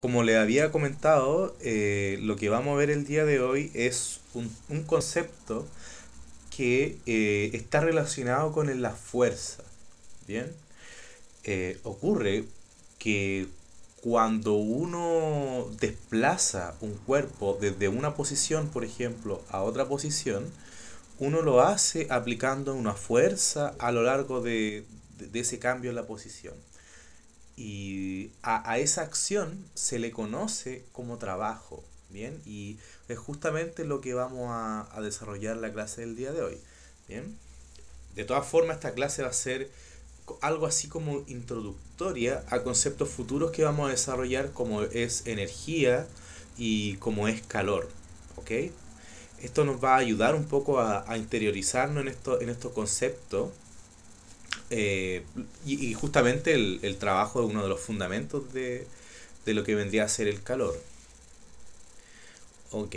Como le había comentado, lo que vamos a ver el día de hoy es un concepto que está relacionado con la fuerza. Bien, ocurre que cuando uno desplaza un cuerpo desde una posición, por ejemplo, a otra posición, uno lo hace aplicando una fuerza a lo largo de ese cambio en la posición. Y a esa acción se le conoce como trabajo, ¿bien? Y es justamente lo que vamos a desarrollar la clase del día de hoy, ¿bien? De todas formas, esta clase va a ser algo así como introductoria a conceptos futuros que vamos a desarrollar como es energía y como es calor, ¿ok? Esto nos va a ayudar un poco a interiorizarnos en estos conceptos y justamente el trabajo es uno de los fundamentos de lo que vendría a ser el calor. Ok.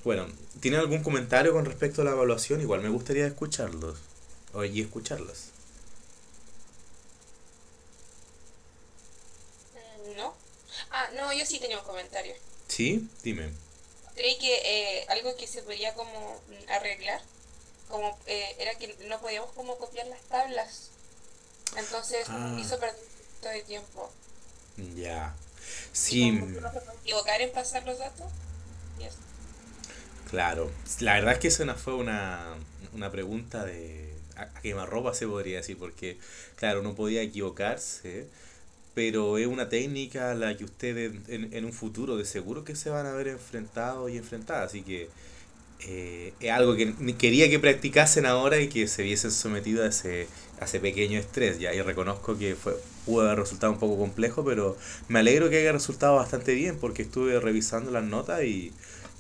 Bueno, ¿tienen algún comentario con respecto a la evaluación? Igual me gustaría escucharlos. Y escucharlas. No. Ah, no, yo sí tenía un comentario. ¿Sí? Dime. Creí que algo que se podía como arreglar, como era que no podíamos como copiar las tablas. Entonces nos Ah, hizo perder un poquito de tiempo. ya. Y Sí, como que uno se puede equivocar en pasar los datos. Y eso. claro. La verdad es que esa fue una pregunta de a quemarropa se podría decir, porque claro, no podía equivocarse, pero es una técnica a la que ustedes en un futuro de seguro que se van a ver enfrentados y enfrentadas, así que es algo que quería que practicasen ahora y que se viesen sometidos a ese pequeño estrés, ya, y reconozco que pudo haber resultado un poco complejo, pero me alegro que haya resultado bastante bien porque estuve revisando las notas y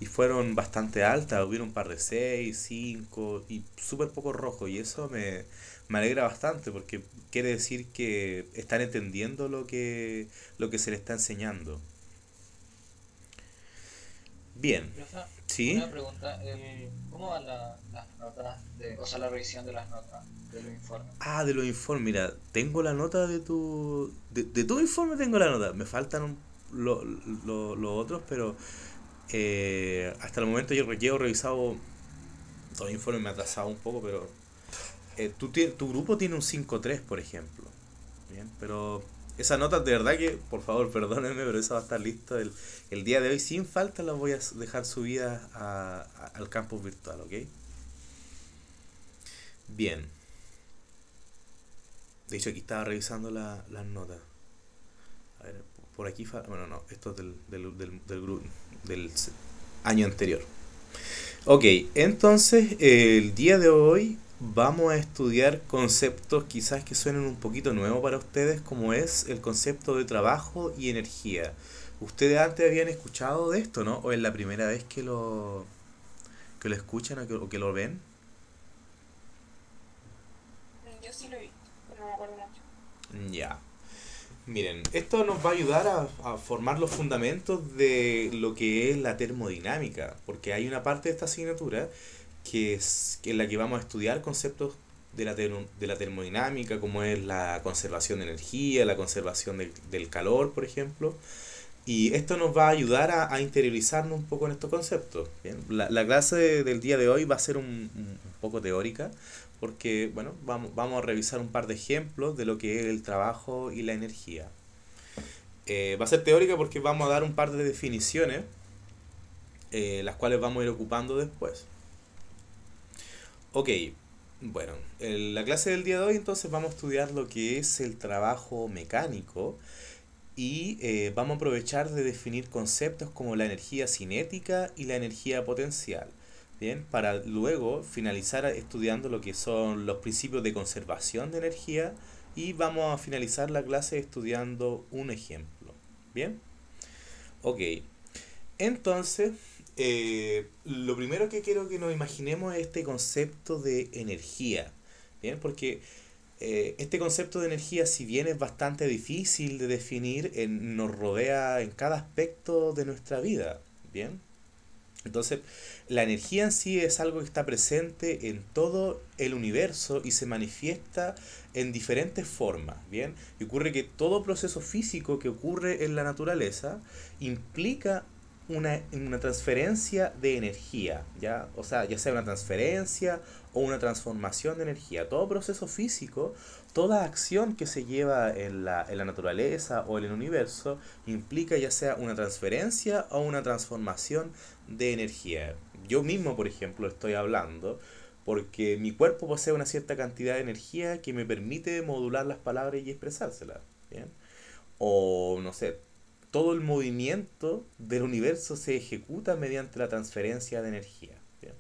fueron bastante altas, hubieron un par de 6 5 y súper poco rojo y eso me alegra bastante porque quiere decir que están entendiendo lo que se les está enseñando. Bien, Profe, ¿sí? una pregunta, ¿cómo van las notas o sea, la revisión de las notas de los informes? Ah, de los informes, mira, tengo la nota de tu informe tengo la nota. Me faltan los otros, pero hasta el momento yo llevo revisado todos los informes, me ha atrasado un poco, pero tu grupo tiene un 5.3 por ejemplo. Bien, pero esas notas de verdad que, por favor, perdónenme, pero esa va a estar lista el día de hoy. Sin falta las voy a dejar subidas al campus virtual, ¿ok? Bien, de hecho aquí estaba revisando las notas. A ver, por aquí, bueno, no, esto es del año anterior. Ok, entonces el día de hoy vamos a estudiar conceptos quizás que suenen un poquito nuevos para ustedes, como es el concepto de trabajo y energía. Ustedes antes habían escuchado de esto, ¿no? ¿O es la primera vez que lo escuchan o que lo ven? Yo sí lo he visto, pero no me acuerdo mucho. Ya. Miren, esto nos va a ayudar a formar los fundamentos de lo que es la termodinámica, porque hay una parte de esta asignatura que en la que vamos a estudiar conceptos de la termodinámica, como es la conservación de energía, la conservación del calor, por ejemplo, y esto nos va a ayudar a interiorizarnos un poco en estos conceptos. ¿Bien? La clase del día de hoy va a ser un poco teórica, porque bueno, vamos a revisar un par de ejemplos de lo que es el trabajo y la energía. Va a ser teórica porque vamos a dar un par de definiciones, las cuales vamos a ir ocupando después. Ok, bueno, en la clase del día de hoy entonces vamos a estudiar lo que es el trabajo mecánico y vamos a aprovechar de definir conceptos como la energía cinética y la energía potencial. Bien, para luego finalizar estudiando lo que son los principios de conservación de energía y vamos a finalizar la clase estudiando un ejemplo. Bien, ok, entonces lo primero que quiero que nos imaginemos es este concepto de energía. Bien, porque este concepto de energía, si bien es bastante difícil de definir, nos rodea en cada aspecto de nuestra vida. Bien, Entonces, la energía en sí es algo que está presente en todo el universo y se manifiesta en diferentes formas, ¿bien? Y ocurre que todo proceso físico que ocurre en la naturaleza implica una transferencia de energía, ¿ya? O sea, ya sea una transferencia o una transformación de energía. Todo proceso físico, toda acción que se lleva en la naturaleza o en el universo implica ya sea una transferencia o una transformación de energía. Yo mismo, por ejemplo, estoy hablando porque mi cuerpo posee una cierta cantidad de energía que me permite modular las palabras y expresárselas, ¿bien? O no sé, todo el movimiento del universo se ejecuta mediante la transferencia de energía, ¿bien?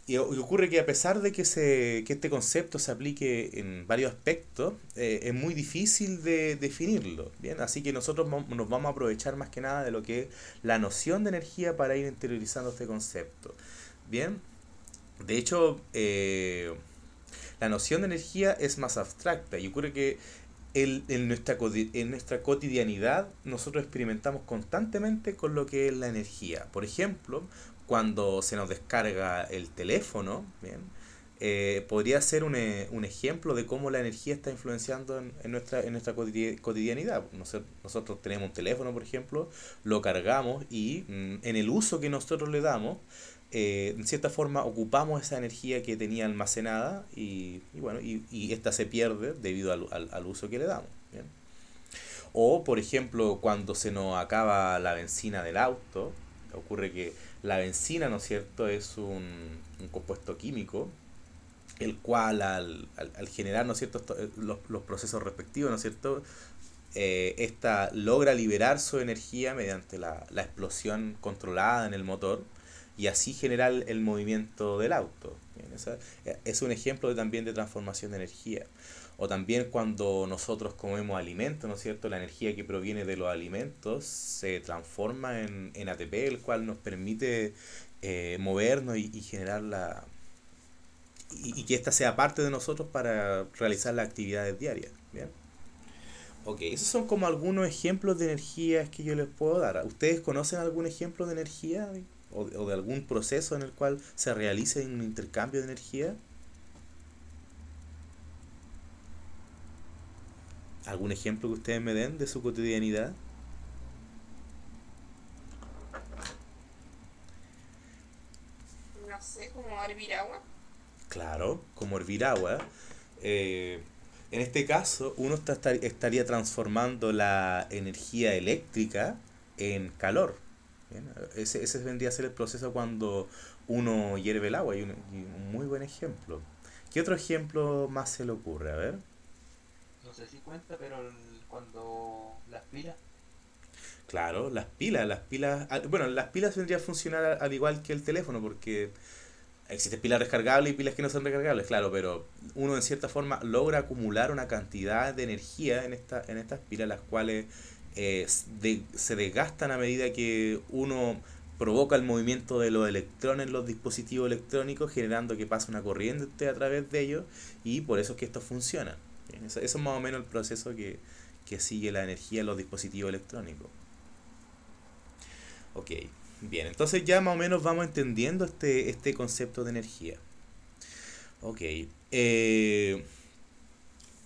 Y ocurre que a pesar de que este concepto se aplique en varios aspectos, es muy difícil de definirlo, ¿bien? Así que nosotros nos vamos a aprovechar más que nada de lo que es la noción de energía para ir interiorizando este concepto, ¿bien? De hecho, la noción de energía es más abstracta y ocurre que en nuestra cotidianidad nosotros experimentamos constantemente con lo que es la energía. Por ejemplo, cuando se nos descarga el teléfono, ¿bien? Podría ser un ejemplo de cómo la energía está influenciando en nuestra cotidianidad. Nosotros tenemos un teléfono, por ejemplo, lo cargamos y en el uso que nosotros le damos, en cierta forma ocupamos esa energía que tenía almacenada y bueno, y esta se pierde debido al uso que le damos, ¿bien? O, por ejemplo, cuando se nos acaba la benzina del auto, ocurre que la benzina, ¿no es cierto?, es un compuesto químico, el cual al generar, ¿no es cierto?, los procesos respectivos, ¿no es cierto?, esta logra liberar su energía mediante la explosión controlada en el motor y así generar el movimiento del auto. Bien, esa es un ejemplo también de transformación de energía. O también cuando nosotros comemos alimentos, ¿no es cierto? La energía que proviene de los alimentos se transforma en ATP, el cual nos permite movernos y generar y que ésta sea parte de nosotros para realizar las actividades diarias. ¿Bien? Ok, esos son como algunos ejemplos de energías que yo les puedo dar. ¿Ustedes conocen algún ejemplo de energía o de algún proceso en el cual se realice un intercambio de energía? ¿Algún ejemplo que ustedes me den de su cotidianidad? No sé, como hervir agua. Claro, como hervir agua. Eh, en este caso, uno estaría transformando la energía eléctrica en calor. Bien, ese vendría a ser el proceso cuando uno hierve el agua y un muy buen ejemplo. ¿Qué otro ejemplo más se le ocurre? A ver. No sé si cuenta, pero cuando las pilas. Claro, bueno, las pilas vendrían a funcionar al igual que el teléfono porque existen pilas recargables y pilas que no son recargables, claro, pero uno en cierta forma logra acumular una cantidad de energía en estas pilas, las cuales se desgastan a medida que uno provoca el movimiento de los electrones en los dispositivos electrónicos, generando que pase una corriente a través de ellos, y por eso es que estos funcionan. Bien, eso es más o menos el proceso que sigue la energía en los dispositivos electrónicos. Ok, bien, entonces ya más o menos vamos entendiendo este concepto de energía. Ok,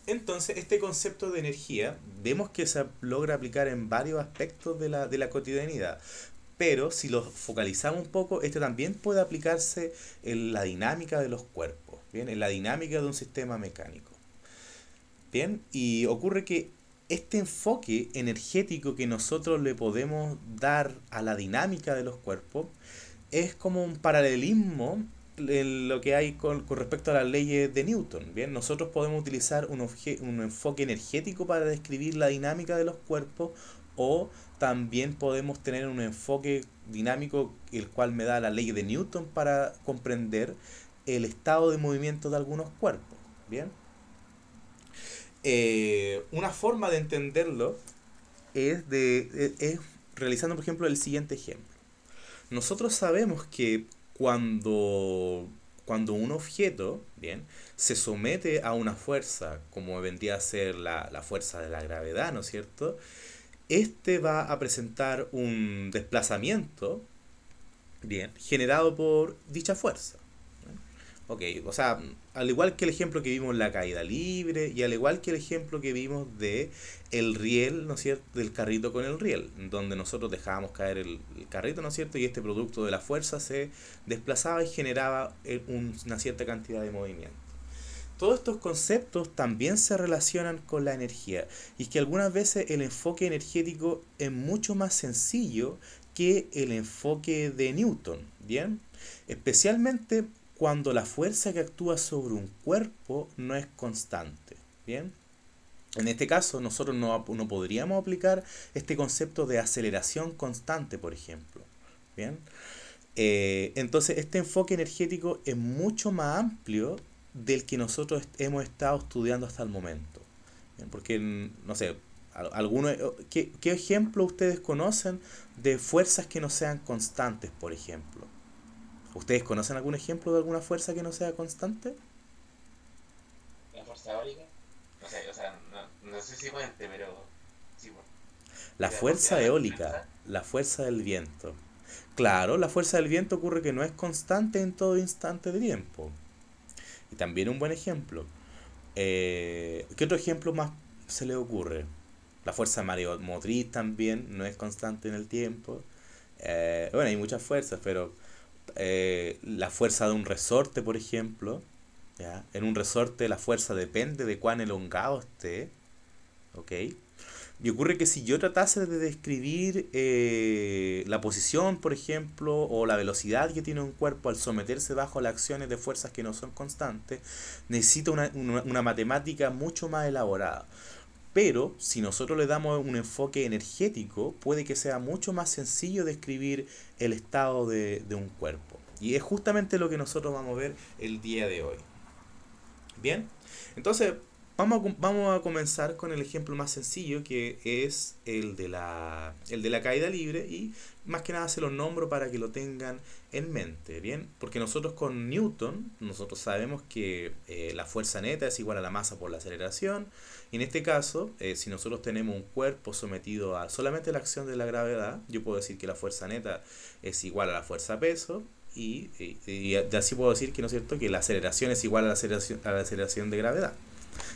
entonces este concepto de energía vemos que se logra aplicar en varios aspectos de la cotidianidad, pero si lo focalizamos un poco, este también puede aplicarse en la dinámica de los cuerpos, bien, en la dinámica de un sistema mecánico. Bien, y ocurre que este enfoque energético que nosotros le podemos dar a la dinámica de los cuerpos es como un paralelismo en lo que hay con respecto a las leyes de Newton. Bien, nosotros podemos utilizar un enfoque energético para describir la dinámica de los cuerpos, o también podemos tener un enfoque dinámico el cual me da la ley de Newton para comprender el estado de movimiento de algunos cuerpos. Bien, una forma de entenderlo es realizando, por ejemplo, el siguiente ejemplo. Nosotros sabemos que cuando un objeto, bien, se somete a una fuerza, como vendría a ser la fuerza de la gravedad, ¿no es cierto? Este va a presentar un desplazamiento bien, generado por dicha fuerza. Ok, o sea, al igual que el ejemplo que vimos en la caída libre y al igual que el ejemplo que vimos de el riel, ¿no es cierto?, del carrito con el riel, donde nosotros dejábamos caer el carrito, ¿no es cierto?, y este producto de la fuerza se desplazaba y generaba una cierta cantidad de movimiento. Todos estos conceptos también se relacionan con la energía, y es que algunas veces el enfoque energético es mucho más sencillo que el enfoque de Newton, ¿bien? Especialmente cuando la fuerza que actúa sobre un cuerpo no es constante, ¿bien? En este caso, nosotros no podríamos aplicar este concepto de aceleración constante, por ejemplo, ¿bien? Entonces, este enfoque energético es mucho más amplio del que nosotros hemos estado estudiando hasta el momento, ¿bien? Porque, no sé, ¿qué ejemplo ustedes conocen de fuerzas que no sean constantes, por ejemplo? ¿Ustedes conocen algún ejemplo de alguna fuerza que no sea constante? La fuerza eólica. No sé, o sea, no sé si puente, pero sí, bueno. La fuerza eólica, la fuerza del viento. Claro, la fuerza del viento ocurre que no es constante en todo instante de tiempo. Y también un buen ejemplo. ¿Qué otro ejemplo más se le ocurre? La fuerza mareomotriz también no es constante en el tiempo. Bueno, hay muchas fuerzas, pero la fuerza de un resorte, por ejemplo, ¿ya? En un resorte la fuerza depende de cuán elongado esté, ¿ok? Y ocurre que si yo tratase de describir la posición, por ejemplo, o la velocidad que tiene un cuerpo al someterse bajo las acciones de fuerzas que no son constantes, necesito una matemática mucho más elaborada. Pero si nosotros le damos un enfoque energético, puede que sea mucho más sencillo describir el estado de un cuerpo. Y es justamente lo que nosotros vamos a ver el día de hoy. Bien, entonces vamos a comenzar con el ejemplo más sencillo, que es el de la caída libre, y más que nada se lo nombro para que lo tengan en mente, ¿bien? Porque nosotros con Newton, nosotros sabemos que la fuerza neta es igual a la masa por la aceleración, y en este caso, si nosotros tenemos un cuerpo sometido a solamente la acción de la gravedad, yo puedo decir que la fuerza neta es igual a la fuerza peso, y así puedo decir que, ¿no es cierto?, que la aceleración es igual a la aceleración de gravedad.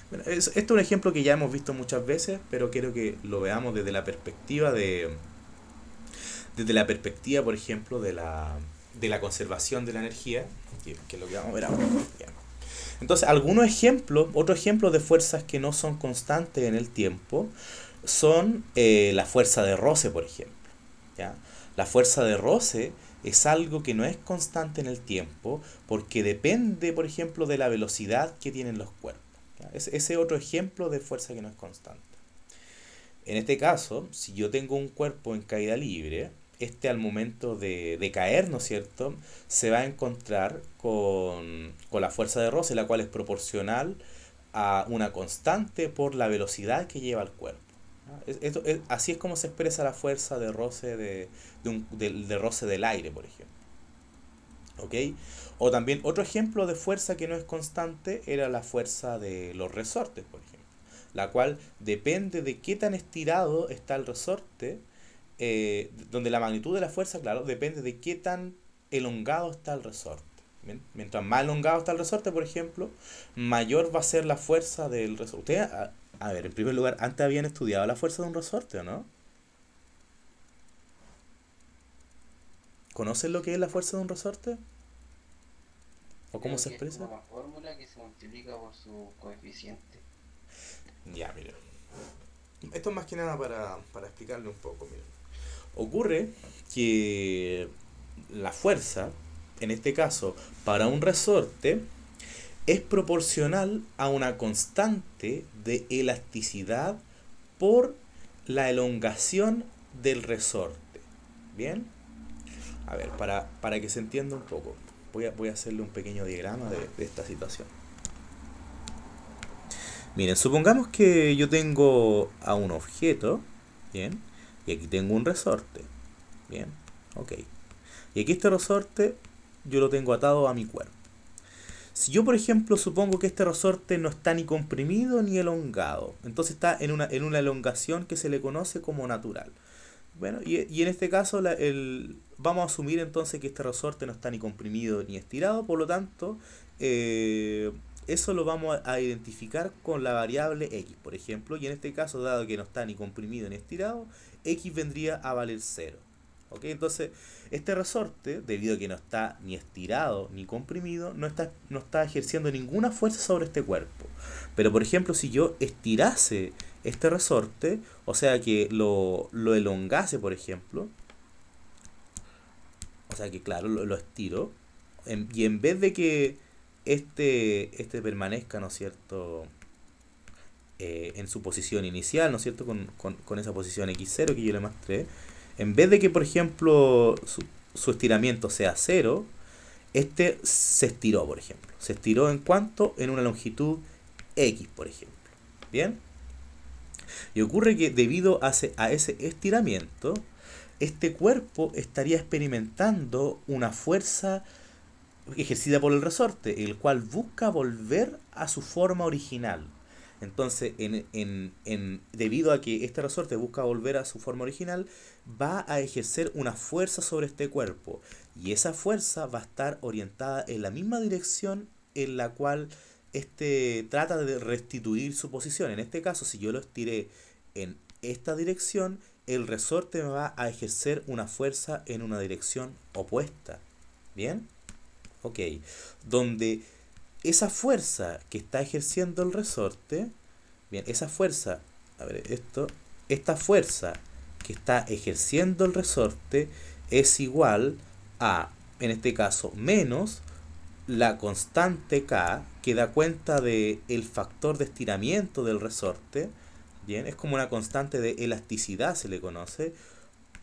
Bueno, esto es un ejemplo que ya hemos visto muchas veces, pero quiero que lo veamos desde la perspectiva por ejemplo, de la conservación de la energía, que es lo que vamos a ver ahora. Bien. Entonces, otros ejemplos de fuerzas que no son constantes en el tiempo son la fuerza de roce, por ejemplo, ¿ya? La fuerza de roce es algo que no es constante en el tiempo porque depende, por ejemplo, de la velocidad que tienen los cuerpos. Ese es otro ejemplo de fuerza que no es constante. En este caso, si yo tengo un cuerpo en caída libre, al momento de caer, ¿no es cierto?, se va a encontrar con la fuerza de roce, la cual es proporcional a una constante por la velocidad que lleva el cuerpo. Así es como se expresa la fuerza de roce de roce del aire, por ejemplo. ¿Ok? O también otro ejemplo de fuerza que no es constante era la fuerza de los resortes, por ejemplo, la cual depende de qué tan estirado está el resorte, donde la magnitud de la fuerza, claro, depende de qué tan elongado está el resorte. ¿Bien? Mientras más elongado está el resorte, por ejemplo, mayor va a ser la fuerza del resorte. Ustedes, a ver, en primer lugar, antes habían estudiado la fuerza de un resorte, ¿o no? ¿Conocen lo que es la fuerza de un resorte? ¿O cómo se expresa? Es una fórmula que se multiplica por su coeficiente. Ya, miren. Esto es más que nada para explicarle un poco. Miren. Ocurre que la fuerza, en este caso, para un resorte, es proporcional a una constante de elasticidad por la elongación del resorte. ¿Bien? A ver, para que se entienda un poco, voy a hacerle un pequeño diagrama de esta situación. Miren, supongamos que yo tengo a un objeto, ¿bien? Y aquí tengo un resorte, ¿bien? Ok. Y aquí este resorte yo lo tengo atado a mi cuerpo. Si yo, por ejemplo, supongo que este resorte no está ni comprimido ni elongado, entonces está en una elongación que se le conoce como natural. Bueno, y en este caso vamos a asumir entonces que este resorte no está ni comprimido ni estirado, por lo tanto, eh, eso lo vamos a identificar con la variable x, por ejemplo, y en este caso, dado que no está ni comprimido ni estirado, x vendría a valer 0. ¿Ok? Entonces, este resorte, debido a que no está ni estirado ni comprimido, no está ejerciendo ninguna fuerza sobre este cuerpo. Pero, por ejemplo, si yo estirase este resorte, o sea que lo elongase, por ejemplo, o sea que, claro, lo estiro, y en vez de que este permanezca, ¿no es cierto?, en su posición inicial, ¿no es cierto?, con esa posición x0 que yo le mostré, en vez de que, por ejemplo, su estiramiento sea 0, este se estiró, por ejemplo. Se estiró en cuanto en una longitud x, por ejemplo. ¿Bien? Y ocurre que debido a ese estiramiento, este cuerpo estaría experimentando una fuerza ejercida por el resorte, el cual busca volver a su forma original. Entonces, debido a que este resorte busca volver a su forma original, va a ejercer una fuerza sobre este cuerpo. Y esa fuerza va a estar orientada en la misma dirección en la cual trata de restituir su posición. En este caso, si yo lo estiré en esta dirección, el resorte me va a ejercer una fuerza en una dirección opuesta. ¿Bien? Ok. Donde esa fuerza que está ejerciendo el resorte, bien, esa fuerza, a ver, esta fuerza que está ejerciendo el resorte es igual a, en este caso, menos la constante K, que da cuenta de el factor de estiramiento del resorte, bien, es como una constante de elasticidad, se le conoce,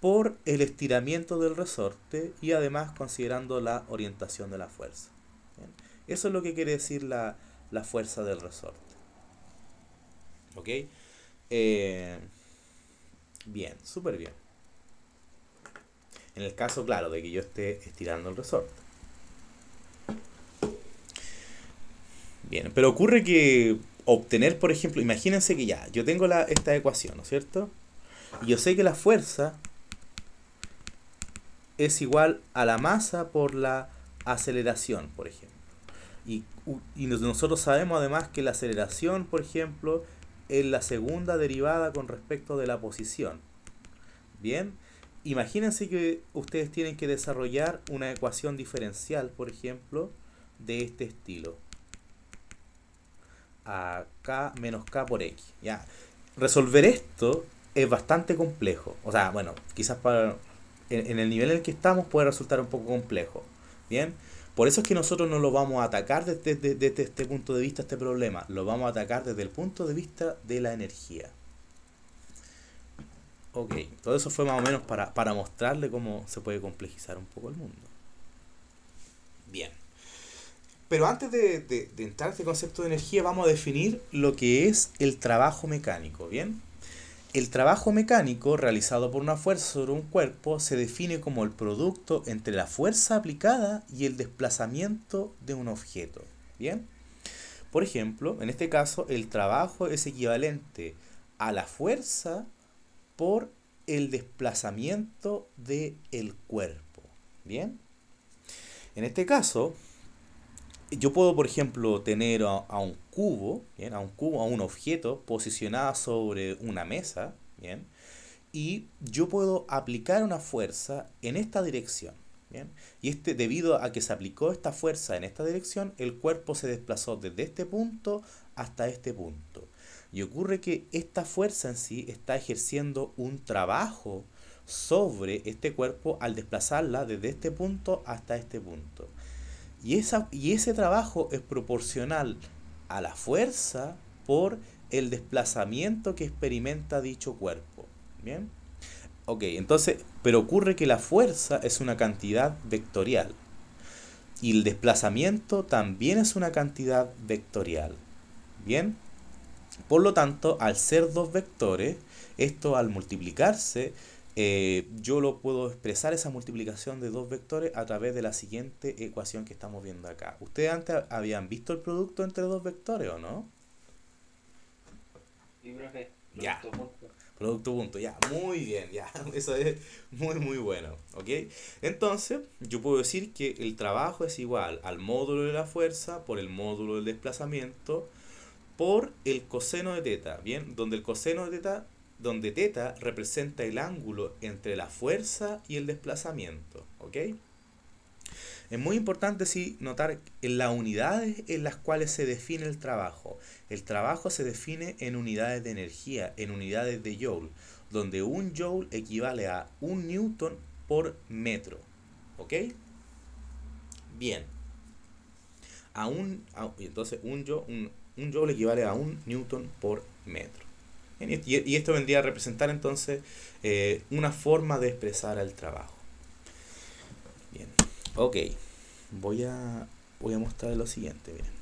por el estiramiento del resorte y además considerando la orientación de la fuerza. Bien. Eso es lo que quiere decir la fuerza del resorte. ¿Ok? Bien, súper bien. En el caso, claro, de que yo esté estirando el resorte. Bien, pero ocurre que obtener, por ejemplo, imagínense que ya, yo tengo esta ecuación, ¿no es cierto? Y yo sé que la fuerza es igual a la masa por la aceleración, por ejemplo. Y nosotros sabemos además que la aceleración, por ejemplo, es la segunda derivada con respecto de la posición. Bien, imagínense que ustedes tienen que desarrollar una ecuación diferencial, por ejemplo, de este estilo. A k menos k por x. ¿Ya? Resolver esto es bastante complejo. O sea, bueno, quizás en el nivel en el que estamos puede resultar un poco complejo. Bien, por eso es que nosotros no lo vamos a atacar desde este punto de vista, este problema. Lo vamos a atacar desde el punto de vista de la energía. Ok, todo eso fue más o menos para mostrarle cómo se puede complejizar un poco el mundo. Bien. Pero antes de entrar a este concepto de energía, vamos a definir lo que es el trabajo mecánico, ¿bien? El trabajo mecánico realizado por una fuerza sobre un cuerpo se define como el producto entre la fuerza aplicada y el desplazamiento de un objeto, ¿bien? Por ejemplo, en este caso, el trabajo es equivalente a la fuerza por el desplazamiento del cuerpo, ¿bien? En este caso, yo puedo, por ejemplo, tener a un cubo, ¿bien? A un objeto posicionado sobre una mesa, ¿bien? Y yo puedo aplicar una fuerza en esta dirección, ¿bien? Y debido a que se aplicó esta fuerza en esta dirección, el cuerpo se desplazó desde este punto hasta este punto. Y ocurre que esta fuerza en sí está ejerciendo un trabajo sobre este cuerpo al desplazarla desde este punto hasta este punto. Y ese trabajo es proporcional a la fuerza por el desplazamiento que experimenta dicho cuerpo. ¿Bien? Ok, entonces, pero ocurre que la fuerza es una cantidad vectorial. Y el desplazamiento también es una cantidad vectorial. ¿Bien? Por lo tanto, al ser dos vectores, esto al multiplicarse, yo lo puedo expresar esa multiplicación de dos vectores a través de la siguiente ecuación que estamos viendo acá. ¿Ustedes antes habían visto el producto entre dos vectores o no? Sí, profe. Ya. Producto punto, ya, muy bien, ya, eso es muy bueno, ¿ok? Entonces, yo puedo decir que el trabajo es igual al módulo de la fuerza por el módulo del desplazamiento por el coseno de teta, ¿bien? Donde el coseno de teta, donde teta representa el ángulo entre la fuerza y el desplazamiento, ¿ok? Es muy importante sí notar en las unidades en las cuales se define el trabajo. El trabajo se define en unidades de energía, en unidades de joule, donde un joule equivale a un newton por metro. ¿Ok? Bien. Entonces un joule equivale a un newton por metro. Bien, y esto vendría a representar entonces una forma de expresar el trabajo. Bien. Ok, voy a mostrar lo siguiente, miren.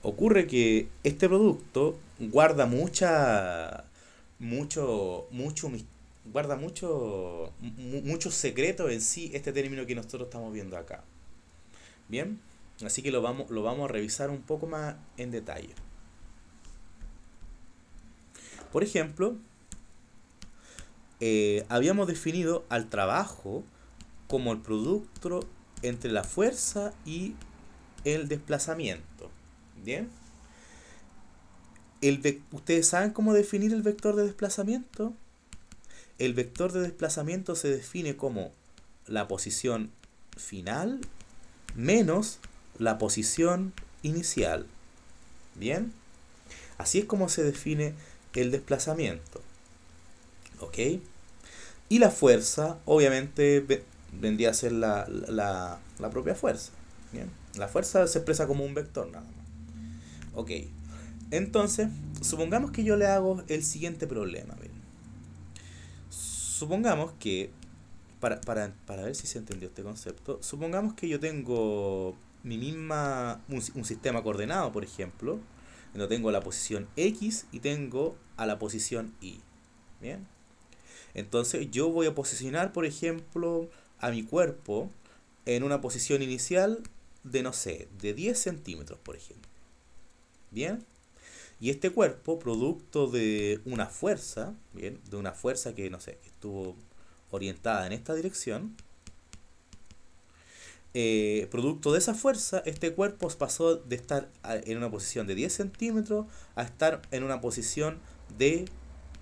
Ocurre que este producto guarda mucho secreto en sí, este término que nosotros estamos viendo acá. Bien, así que lo vamos a revisar un poco más en detalle. Por ejemplo, habíamos definido al trabajo como el producto entre la fuerza y el desplazamiento. ¿Bien? ¿Ustedes saben cómo definir el vector de desplazamiento? El vector de desplazamiento se define como la posición final menos la posición inicial. ¿Bien? Así es como se define el desplazamiento. ¿Ok? Y la fuerza, obviamente, vendría a ser la propia fuerza. ¿Bien? La fuerza se expresa como un vector nada más. Ok. Entonces, supongamos que yo le hago el siguiente problema. Miren. Supongamos que, para ver si se entendió este concepto, supongamos que yo tengo un sistema coordenado, por ejemplo, donde tengo la posición X y tengo a la posición Y. ¿Bien? Entonces yo voy a posicionar, por ejemplo, a mi cuerpo en una posición inicial de, no sé, de 10 centímetros, por ejemplo. ¿Bien? Y este cuerpo, producto de una fuerza, ¿bien? De una fuerza que, no sé, estuvo orientada en esta dirección, producto de esa fuerza, este cuerpo pasó de estar en una posición de 10 centímetros a estar en una posición de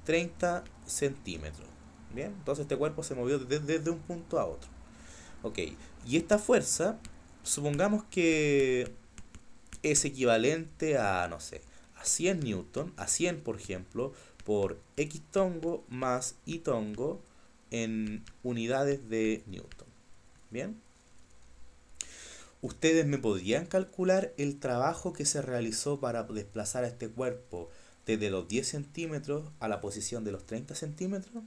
30 centímetros. Bien, entonces este cuerpo se movió desde un punto a otro. Ok, y esta fuerza, supongamos que es equivalente a, no sé, a 100 newton, a 100 por ejemplo, por X tongo más Y tongo en unidades de newton. Bien. ¿Ustedes me podrían calcular el trabajo que se realizó para desplazar a este cuerpo desde los 10 centímetros a la posición de los 30 centímetros?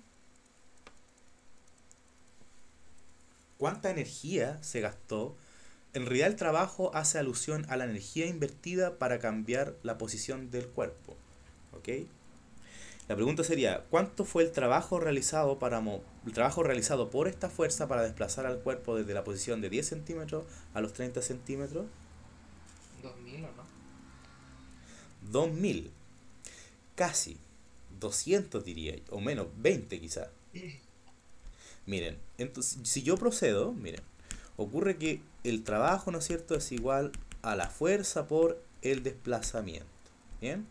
¿Cuánta energía se gastó? En realidad el trabajo hace alusión a la energía invertida para cambiar la posición del cuerpo. ¿Ok? La pregunta sería, ¿cuánto fue el trabajo realizado por esta fuerza para desplazar al cuerpo desde la posición de 10 centímetros a los 30 centímetros? 2000 o no. 2000. Casi. 200 diría, o menos, 20 quizás. Miren, entonces, si yo procedo, miren, ocurre que el trabajo, ¿no es cierto?, es igual a la fuerza por el desplazamiento. ¿Bien?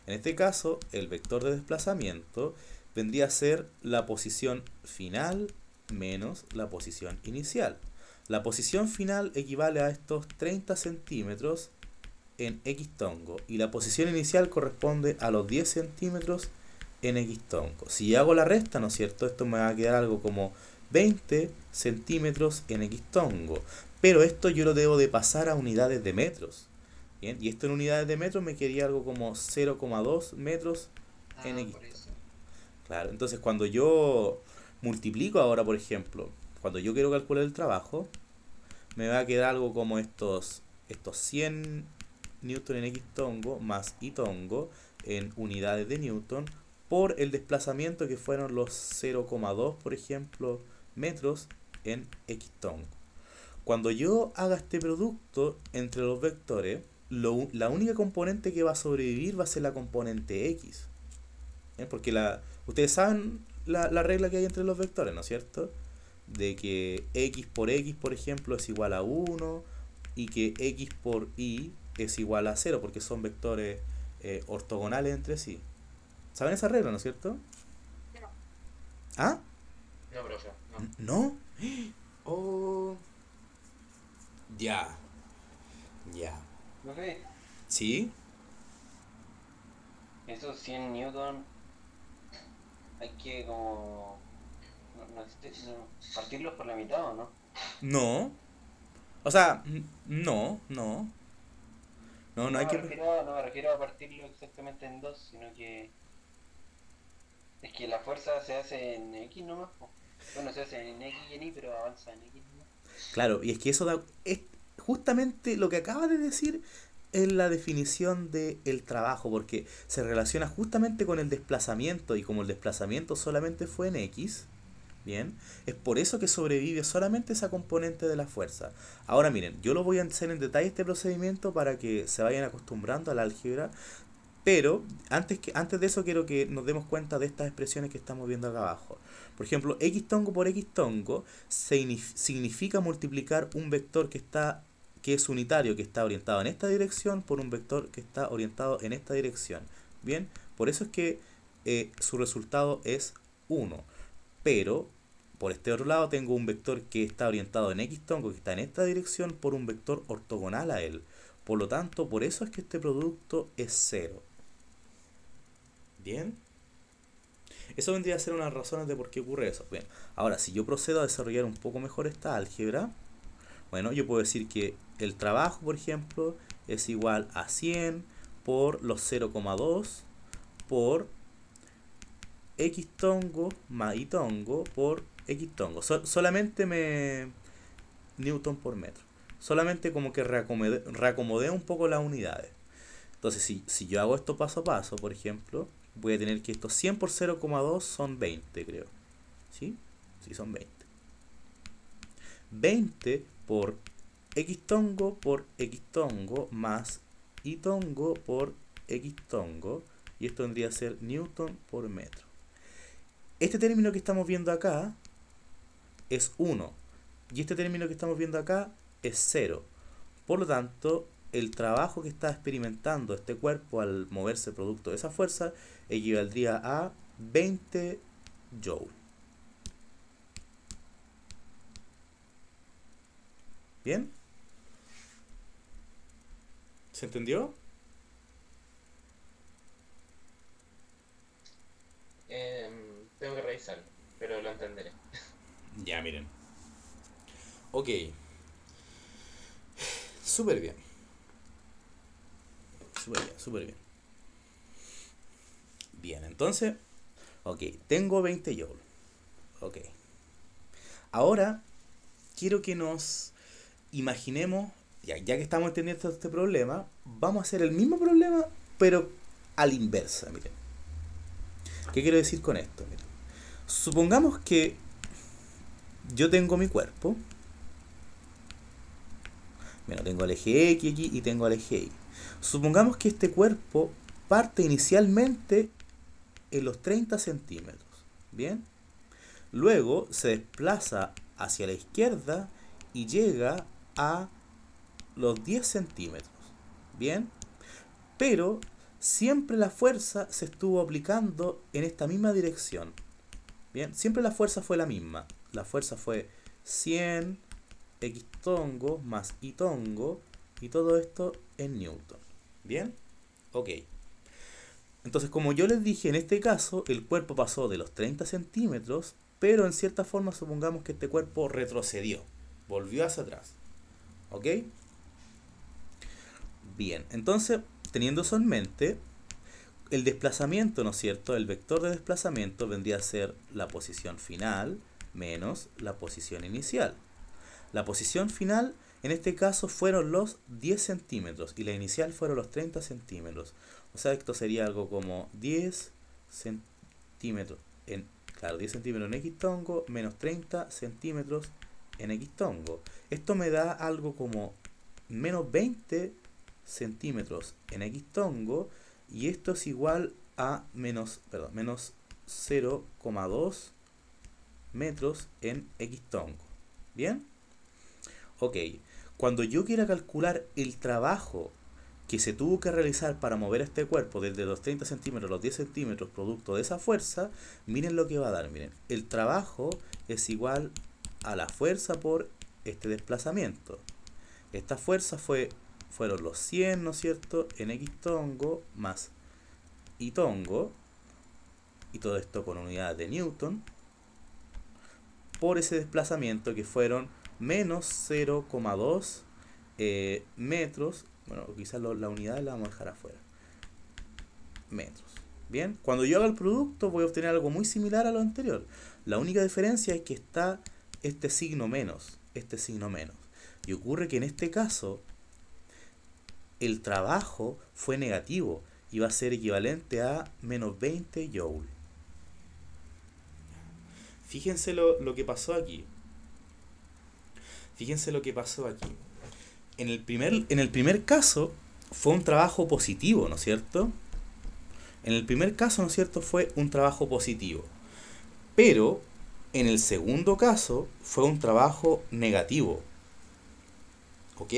En este caso, el vector de desplazamiento vendría a ser la posición final menos la posición inicial. La posición final equivale a estos 30 centímetros en X tongo y la posición inicial corresponde a los 10 centímetros en X tongo. Si hago la resta, ¿no es cierto?, esto me va a quedar algo como 20 centímetros en X tongo. Pero esto yo lo debo de pasar a unidades de metros. ¿Bien? Y esto en unidades de metros me quedaría algo como 0,2 metros en X. Claro, entonces cuando yo multiplico ahora, por ejemplo, cuando yo quiero calcular el trabajo, me va a quedar algo como estos 100 newton en X tongo más Y tongo en unidades de newton por el desplazamiento que fueron los 0,2, por ejemplo, metros en X tongo. Cuando yo haga este producto entre los vectores, la única componente que va a sobrevivir va a ser la componente X. Porque ustedes saben la regla que hay entre los vectores, ¿no es cierto? De que x por x, por ejemplo, es igual a 1 y que x por y es igual a 0, porque son vectores ortogonales entre sí. ¿Saben esa regla, no es cierto? No. ¿Ah? No, profe, no. ¿No? Oh. Ya. Ya. Profe, ¿Sí? esos 100 newton hay que como... partirlos por la mitad, ¿o no? No. O sea, no, no. No, no hay que... No me refiero a partirlo exactamente en dos, sino que... Es que la fuerza se hace en X nomás, po. Bueno, se hace en X y en Y, pero avanza en X nomás. Claro, y es que eso da... Es justamente lo que acaba de decir es la definición del trabajo, porque se relaciona justamente con el desplazamiento, y como el desplazamiento solamente fue en X, bien, es por eso que sobrevive solamente esa componente de la fuerza. Ahora miren, yo lo voy a hacer en detalle este procedimiento para que se vayan acostumbrando al álgebra, pero antes de eso quiero que nos demos cuenta de estas expresiones que estamos viendo acá abajo. Por ejemplo, x tongo por x tongo significa multiplicar un vector que es unitario, que está orientado en esta dirección, por un vector que está orientado en esta dirección. Bien, por eso es que su resultado es 1. Pero, por este otro lado, tengo un vector que está orientado en x tongo, que está en esta dirección, por un vector ortogonal a él. Por lo tanto, por eso es que este producto es 0. Bien. Eso vendría a ser una de las razones de por qué ocurre eso. Bien. Ahora, si yo procedo a desarrollar un poco mejor esta álgebra, bueno, yo puedo decir que el trabajo, por ejemplo, es igual a 100 por los 0,2 por x tongo más y tongo por x tongo. Solamente newton por metro. Solamente como que reacomodé un poco las unidades. Entonces, si yo hago esto paso a paso, por ejemplo, voy a tener que estos 100 por 0,2 son 20, creo. ¿Sí? Sí, son 20. 20 por x tongo más y tongo por x tongo. Y esto vendría a ser newton por metro. Este término que estamos viendo acá es 1. Y este término que estamos viendo acá es 0. Por lo tanto, el trabajo que está experimentando este cuerpo al moverse producto de esa fuerza equivaldría a 20 joules. ¿Bien? ¿Se entendió? Tengo que revisarlo, pero lo entenderé. Ya, miren. Ok. Súper bien. Súper bien, súper bien. Bien, entonces, ok, tengo 20 joules. Ok. Ahora, quiero que nos imaginemos, ya que estamos entendiendo este problema, vamos a hacer el mismo problema, pero a la inversa, miren. ¿Qué quiero decir con esto? Miren. Supongamos que yo tengo mi cuerpo. Bueno, tengo el eje X aquí y tengo el eje Y. Supongamos que este cuerpo parte inicialmente en los 30 centímetros. ¿Bien? Luego se desplaza hacia la izquierda y llega a los 10 centímetros. ¿Bien? Pero siempre la fuerza se estuvo aplicando en esta misma dirección. ¿Bien? Siempre la fuerza fue la misma. La fuerza fue 100 x tongo más y tongo, y todo esto en newton. ¿Bien? Ok. Entonces, como yo les dije, en este caso el cuerpo pasó de los 30 centímetros, pero en cierta forma supongamos que este cuerpo retrocedió, volvió hacia atrás. ¿Ok? Bien, entonces, teniendo eso en mente, el desplazamiento, ¿no es cierto? El vector de desplazamiento vendría a ser la posición final menos la posición inicial. La posición final, en este caso, fueron los 10 centímetros y la inicial fueron los 30 centímetros. O sea, esto sería algo como 10 centímetros claro, 10 centímetros en X tongo menos 30 centímetros en X tongo. Esto me da algo como menos 20 centímetros en X tongo, y esto es igual a menos 0,2 metros en hectómetro. ¿Bien? Ok. Cuando yo quiera calcular el trabajo que se tuvo que realizar para mover este cuerpo desde los 30 centímetros a los 10 centímetros producto de esa fuerza, miren lo que va a dar. Miren, el trabajo es igual a la fuerza por este desplazamiento. Esta fuerza fueron los 100, ¿no es cierto?, en X tongo más Y tongo, y todo esto con unidades de Newton, por ese desplazamiento que fueron menos 0,2 metros. Bueno, quizás la unidad la vamos a dejar afuera. Metros. Bien, cuando yo haga el producto voy a obtener algo muy similar a lo anterior. La única diferencia es que está este signo menos. Y ocurre que en este caso el trabajo fue negativo y va a ser equivalente a menos 20 joules. Fíjense lo que pasó aquí. En el primer caso fue un trabajo positivo, ¿no es cierto? Fue un trabajo positivo. Pero en el segundo caso fue un trabajo negativo. ¿Ok?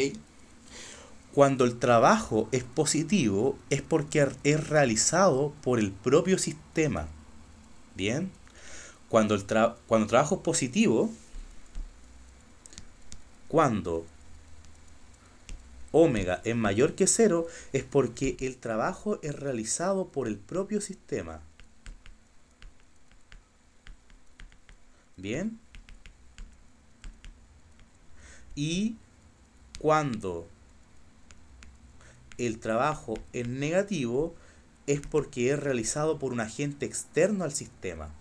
Cuando el trabajo es positivo es porque es realizado por el propio sistema. ¿Bien? Cuando el trabajo es positivo, cuando omega es mayor que 0, es porque el trabajo es realizado por el propio sistema. ¿Bien? Y cuando el trabajo es negativo, es porque es realizado por un agente externo al sistema.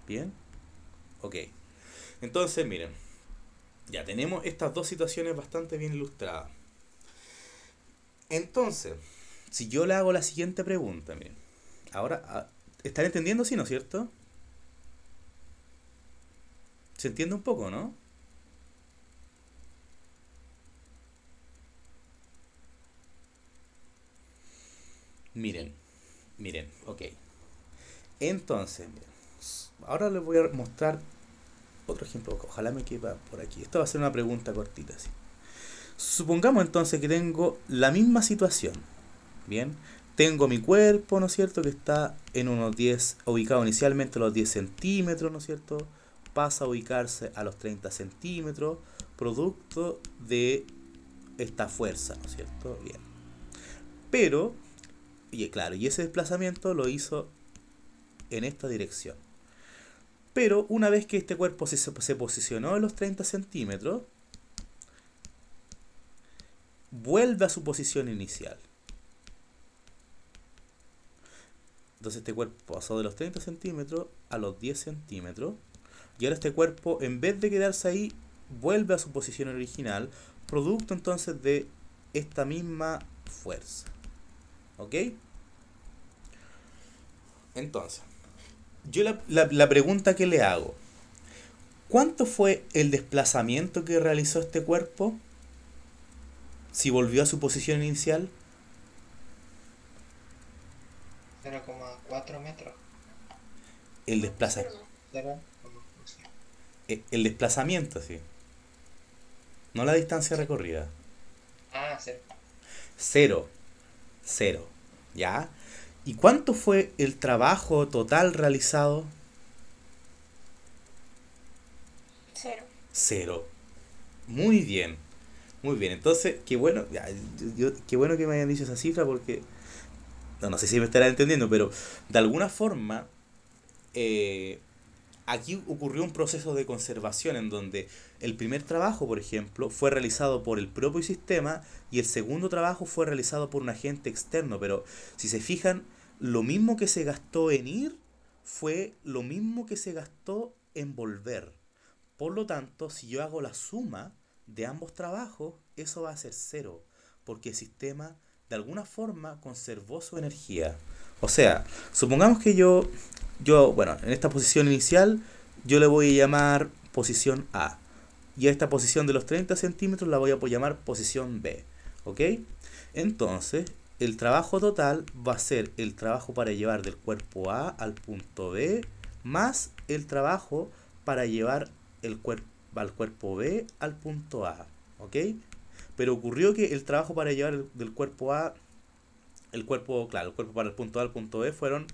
¿Bien? Ok. Entonces, miren. Ya tenemos estas dos situaciones bastante bien ilustradas. Entonces, si yo le hago la siguiente pregunta, miren. Ahora, ¿están entendiendo, sí, no es cierto? ¿Se entiende un poco, no? Miren, ok. Entonces, miren. Ahora les voy a mostrar otro ejemplo. Ojalá me quepa por aquí. Esto va a ser una pregunta cortita, así. Supongamos entonces que tengo la misma situación. Bien. Tengo mi cuerpo, ¿no es cierto?, que está en unos 10, ubicado inicialmente a los 10 centímetros, ¿no es cierto? Pasa a ubicarse a los 30 centímetros, producto de esta fuerza, ¿no es cierto? Bien. Pero, y claro, y ese desplazamiento lo hizo en esta dirección. Pero una vez que este cuerpo se posicionó en los 30 centímetros, vuelve a su posición inicial. Entonces este cuerpo pasó de los 30 centímetros a los 10 centímetros. Y ahora este cuerpo, en vez de quedarse ahí, vuelve a su posición original, producto entonces de esta misma fuerza. ¿Ok? Entonces, yo la pregunta que le hago: ¿cuánto fue el desplazamiento que realizó este cuerpo si volvió a su posición inicial? 0,4 metros. El desplazamiento, sí. No la distancia recorrida. Ah, 0. ¿Ya? ¿Y cuánto fue el trabajo total realizado? 0. Muy bien. Entonces, qué bueno, qué bueno que me hayan dicho esa cifra, porque no sé si me estarán entendiendo, pero de alguna forma aquí ocurrió un proceso de conservación en donde el primer trabajo, por ejemplo, fue realizado por el propio sistema y el segundo trabajo fue realizado por un agente externo. Pero si se fijan, lo mismo que se gastó en ir fue lo mismo que se gastó en volver. Por lo tanto, si yo hago la suma de ambos trabajos, eso va a ser 0, porque el sistema de alguna forma conservó su energía. O sea, supongamos que yo, bueno, en esta posición inicial yo le voy a llamar posición A. Y a esta posición de los 30 centímetros la voy a llamar posición B. ¿Ok? Entonces, el trabajo total va a ser el trabajo para llevar del cuerpo A al punto B más el trabajo para llevar al cuerpo B al punto A. ¿Ok? Pero ocurrió que el trabajo para llevar del cuerpo A, el cuerpo para el punto A al punto B fueron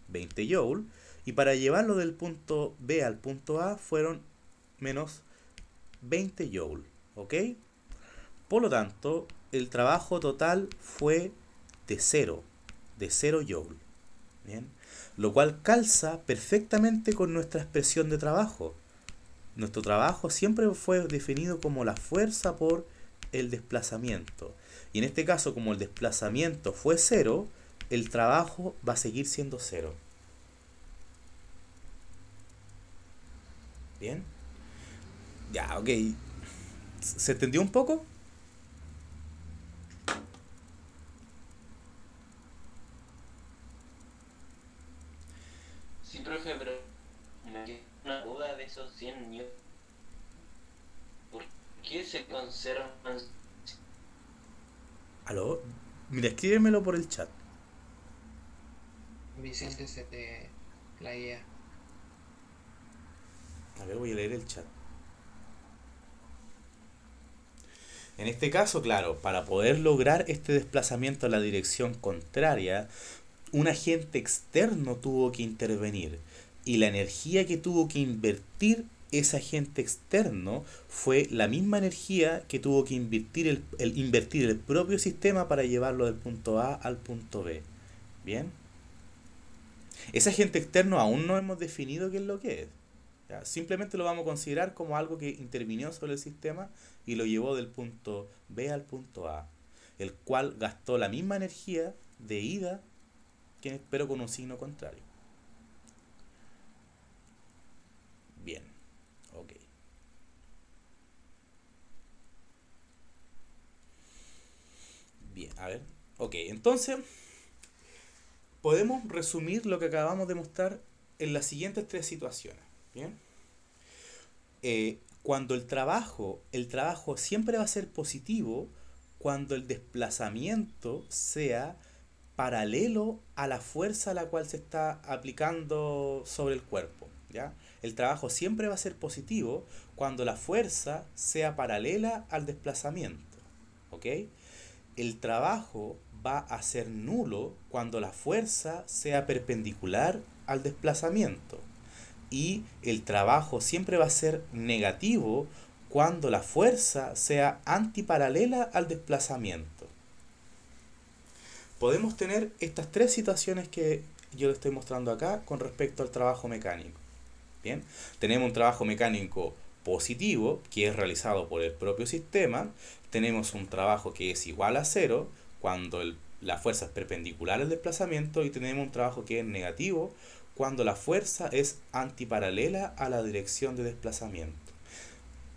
20 joules. Y para llevarlo del punto B al punto A fueron menos 20 joules. ¿Ok? Por lo tanto, el trabajo total fue de 0 joules. ¿Bien? Lo cual calza perfectamente con nuestra expresión de trabajo. Nuestro trabajo siempre fue definido como la fuerza por el desplazamiento. Y en este caso, como el desplazamiento fue 0, el trabajo va a seguir siendo 0. ¿Bien? Ya, ok. ¿Se entendió un poco? Sí, profe, pero me queda una duda de esos 100 newtons. ¿Por qué se conservan? ¿Aló? Mira, escríbemelo por el chat. Vicente, se te la guía. A ver, voy a leer el chat. En este caso, claro, para poder lograr este desplazamiento a la dirección contraria, un agente externo tuvo que intervenir. Y la energía que tuvo que invertir ese agente externo fue la misma energía que tuvo que invertir el propio sistema para llevarlo del punto A al punto B. ¿Bien? Ese agente externo aún no hemos definido qué es lo que es. ¿Ya? Simplemente lo vamos a considerar como algo que intervinió sobre el sistema y lo llevó del punto B al punto A, el cual gastó la misma energía de ida, pero con un signo contrario. Bien, ok. Bien, a ver. Ok, entonces podemos resumir lo que acabamos de mostrar en las siguientes tres situaciones. Bien. Cuando el trabajo siempre va a ser positivo cuando el desplazamiento sea paralelo a la fuerza a la cual se está aplicando sobre el cuerpo. ¿Ya? El trabajo siempre va a ser positivo cuando la fuerza sea paralela al desplazamiento. ¿Ok? El trabajo va a ser nulo cuando la fuerza sea perpendicular al desplazamiento. Y el trabajo siempre va a ser negativo cuando la fuerza sea antiparalela al desplazamiento. Podemos tener estas tres situaciones que yo le estoy mostrando acá con respecto al trabajo mecánico. Bien, tenemos un trabajo mecánico positivo que es realizado por el propio sistema. Tenemos un trabajo que es igual a 0 cuando la fuerza es perpendicular al desplazamiento, y tenemos un trabajo que es negativo cuando la fuerza es antiparalela a la dirección de desplazamiento.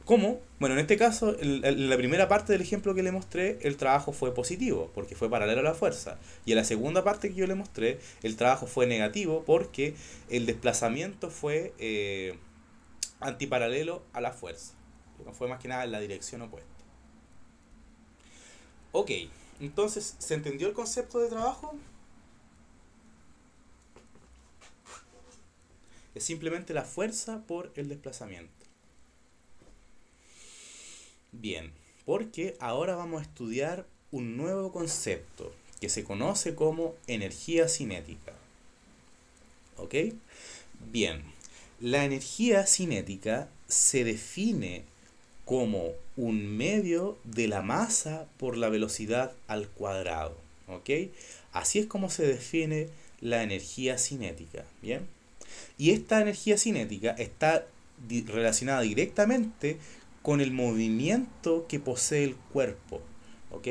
¿Cómo? Bueno, en este caso, en la primera parte del ejemplo que le mostré, el trabajo fue positivo, porque fue paralelo a la fuerza. Y en la segunda parte que yo le mostré, el trabajo fue negativo, porque el desplazamiento fue antiparalelo a la fuerza. Fue más que nada en la dirección opuesta. Ok, entonces, ¿se entendió el concepto de trabajo? Es simplemente la fuerza por el desplazamiento. Bien, porque ahora vamos a estudiar un nuevo concepto que se conoce como energía cinética. ¿Ok? Bien, la energía cinética se define como un medio de la masa por la velocidad al cuadrado. ¿Ok? Así es como se define la energía cinética. ¿Bien? Y esta energía cinética está relacionada directamente con el movimiento que posee el cuerpo. ¿Ok?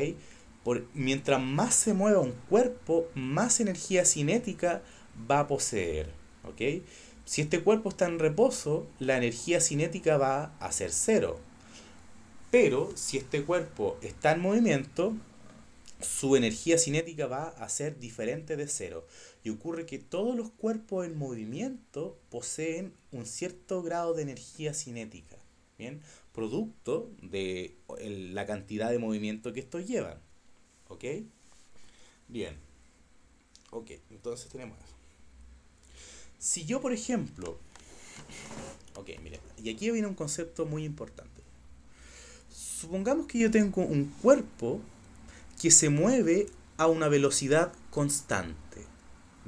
Mientras más se mueva un cuerpo, más energía cinética va a poseer. ¿Ok? Si este cuerpo está en reposo, la energía cinética va a ser 0. Pero si este cuerpo está en movimiento, su energía cinética va a ser diferente de cero. Y ocurre que todos los cuerpos en movimiento poseen un cierto grado de energía cinética, ¿bien? Producto de la cantidad de movimiento que estos llevan. ¿Ok? Bien. Ok, entonces tenemos eso. Si yo, por ejemplo... Ok, miren, y aquí viene un concepto muy importante. Supongamos que yo tengo un cuerpo que se mueve a una velocidad constante,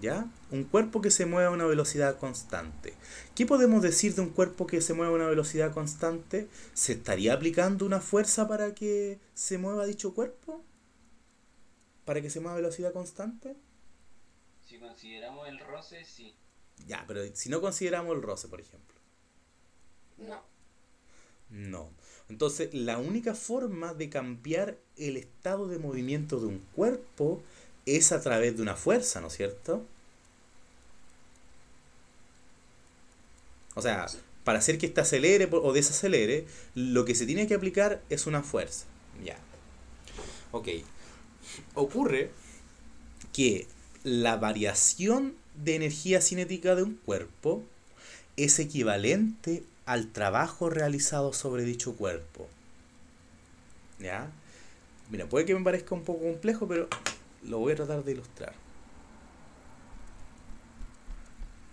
¿ya? Un cuerpo que se mueve a una velocidad constante. ¿Qué podemos decir de un cuerpo que se mueve a una velocidad constante? ¿Se estaría aplicando una fuerza para que se mueva dicho cuerpo? ¿Para que se mueva a velocidad constante? Si consideramos el roce, sí. Ya, pero si no consideramos el roce, por ejemplo. No. No. Entonces, la única forma de cambiar el estado de movimiento de un cuerpo es a través de una fuerza, ¿no es cierto? O sea, para hacer que éste acelere o desacelere, lo que se tiene que aplicar es una fuerza. Ya. Ok. Ocurre que la variación de energía cinética de un cuerpo es equivalente al trabajo realizado sobre dicho cuerpo. ¿Ya? Mira, puede que me parezca un poco complejo, pero lo voy a tratar de ilustrar.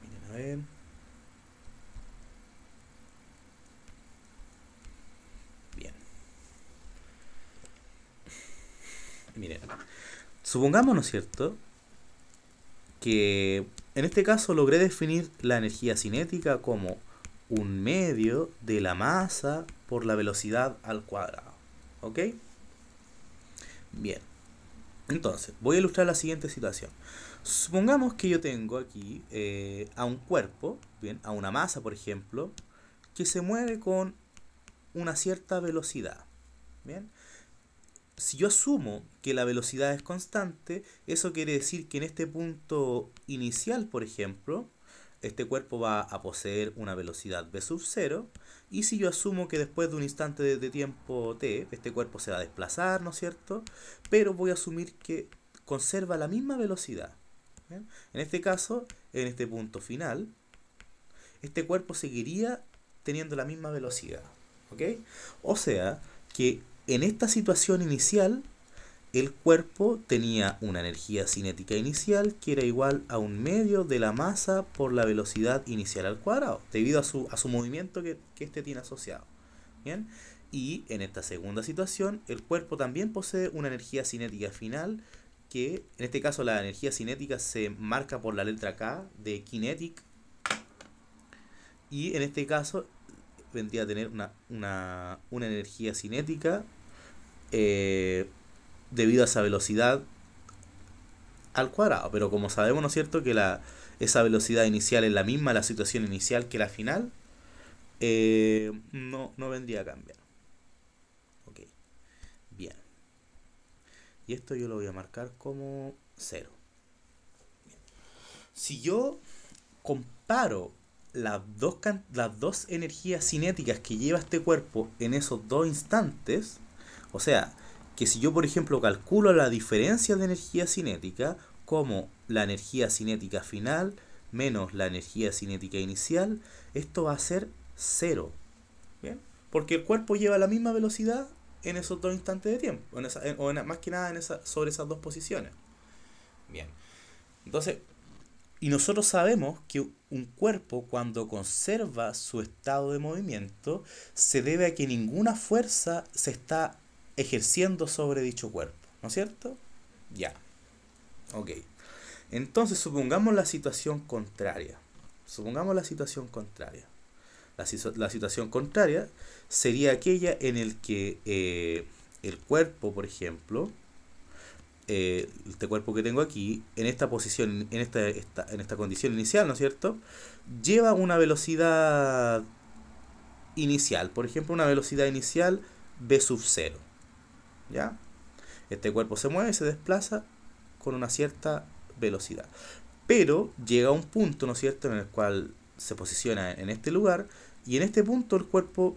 Miren, a ver. Bien. Miren. Supongamos, ¿no es cierto?, que en este caso logré definir la energía cinética como un medio de la masa por la velocidad al cuadrado. ¿Ok? Bien. Entonces, voy a ilustrar la siguiente situación. Supongamos que yo tengo aquí a un cuerpo, bien, a una masa, por ejemplo, que se mueve con una cierta velocidad. Bien. Si yo asumo que la velocidad es constante, eso quiere decir que en este punto inicial, por ejemplo, este cuerpo va a poseer una velocidad v sub 0, y si yo asumo que después de un instante de tiempo t, este cuerpo se va a desplazar, ¿no es cierto? Pero voy a asumir que conserva la misma velocidad. ¿Bien? En este caso, en este punto final, este cuerpo seguiría teniendo la misma velocidad. ¿Ok? O sea, que en esta situación inicial, el cuerpo tenía una energía cinética inicial que era igual a un medio de la masa por la velocidad inicial al cuadrado, debido a su movimiento que este tiene asociado. ¿Bien? Y en esta segunda situación, el cuerpo también posee una energía cinética final, que en este caso la energía cinética se marca por la letra K de kinetic, y en este caso vendría a tener una energía cinética debido a esa velocidad al cuadrado. Pero como sabemos, ¿no es cierto?, que esa velocidad inicial es la misma, la situación inicial que la final, no vendría a cambiar. Ok, bien. Y esto yo lo voy a marcar como 0. Bien. Si yo comparo las dos energías cinéticas que lleva este cuerpo en esos dos instantes, o sea, que si yo, por ejemplo, calculo la diferencia de energía cinética como la energía cinética final menos la energía cinética inicial, esto va a ser 0. ¿Bien? Porque el cuerpo lleva la misma velocidad en esos dos instantes de tiempo, más que nada sobre esas dos posiciones. Bien. Entonces, y nosotros sabemos que un cuerpo, cuando conserva su estado de movimiento, se debe a que ninguna fuerza se está ejerciendo sobre dicho cuerpo, ¿no es cierto? Ya. Ok. Entonces, supongamos la situación contraria. La situación contraria sería aquella en el que el cuerpo, por ejemplo, este cuerpo que tengo aquí, en esta posición, en esta condición inicial, ¿no es cierto?, lleva una velocidad inicial, por ejemplo, una velocidad inicial v sub 0. ¿Ya? Este cuerpo se mueve, se desplaza con una cierta velocidad. Pero llega a un punto, ¿no es cierto?, en el cual se posiciona en este lugar, y en este punto el cuerpo,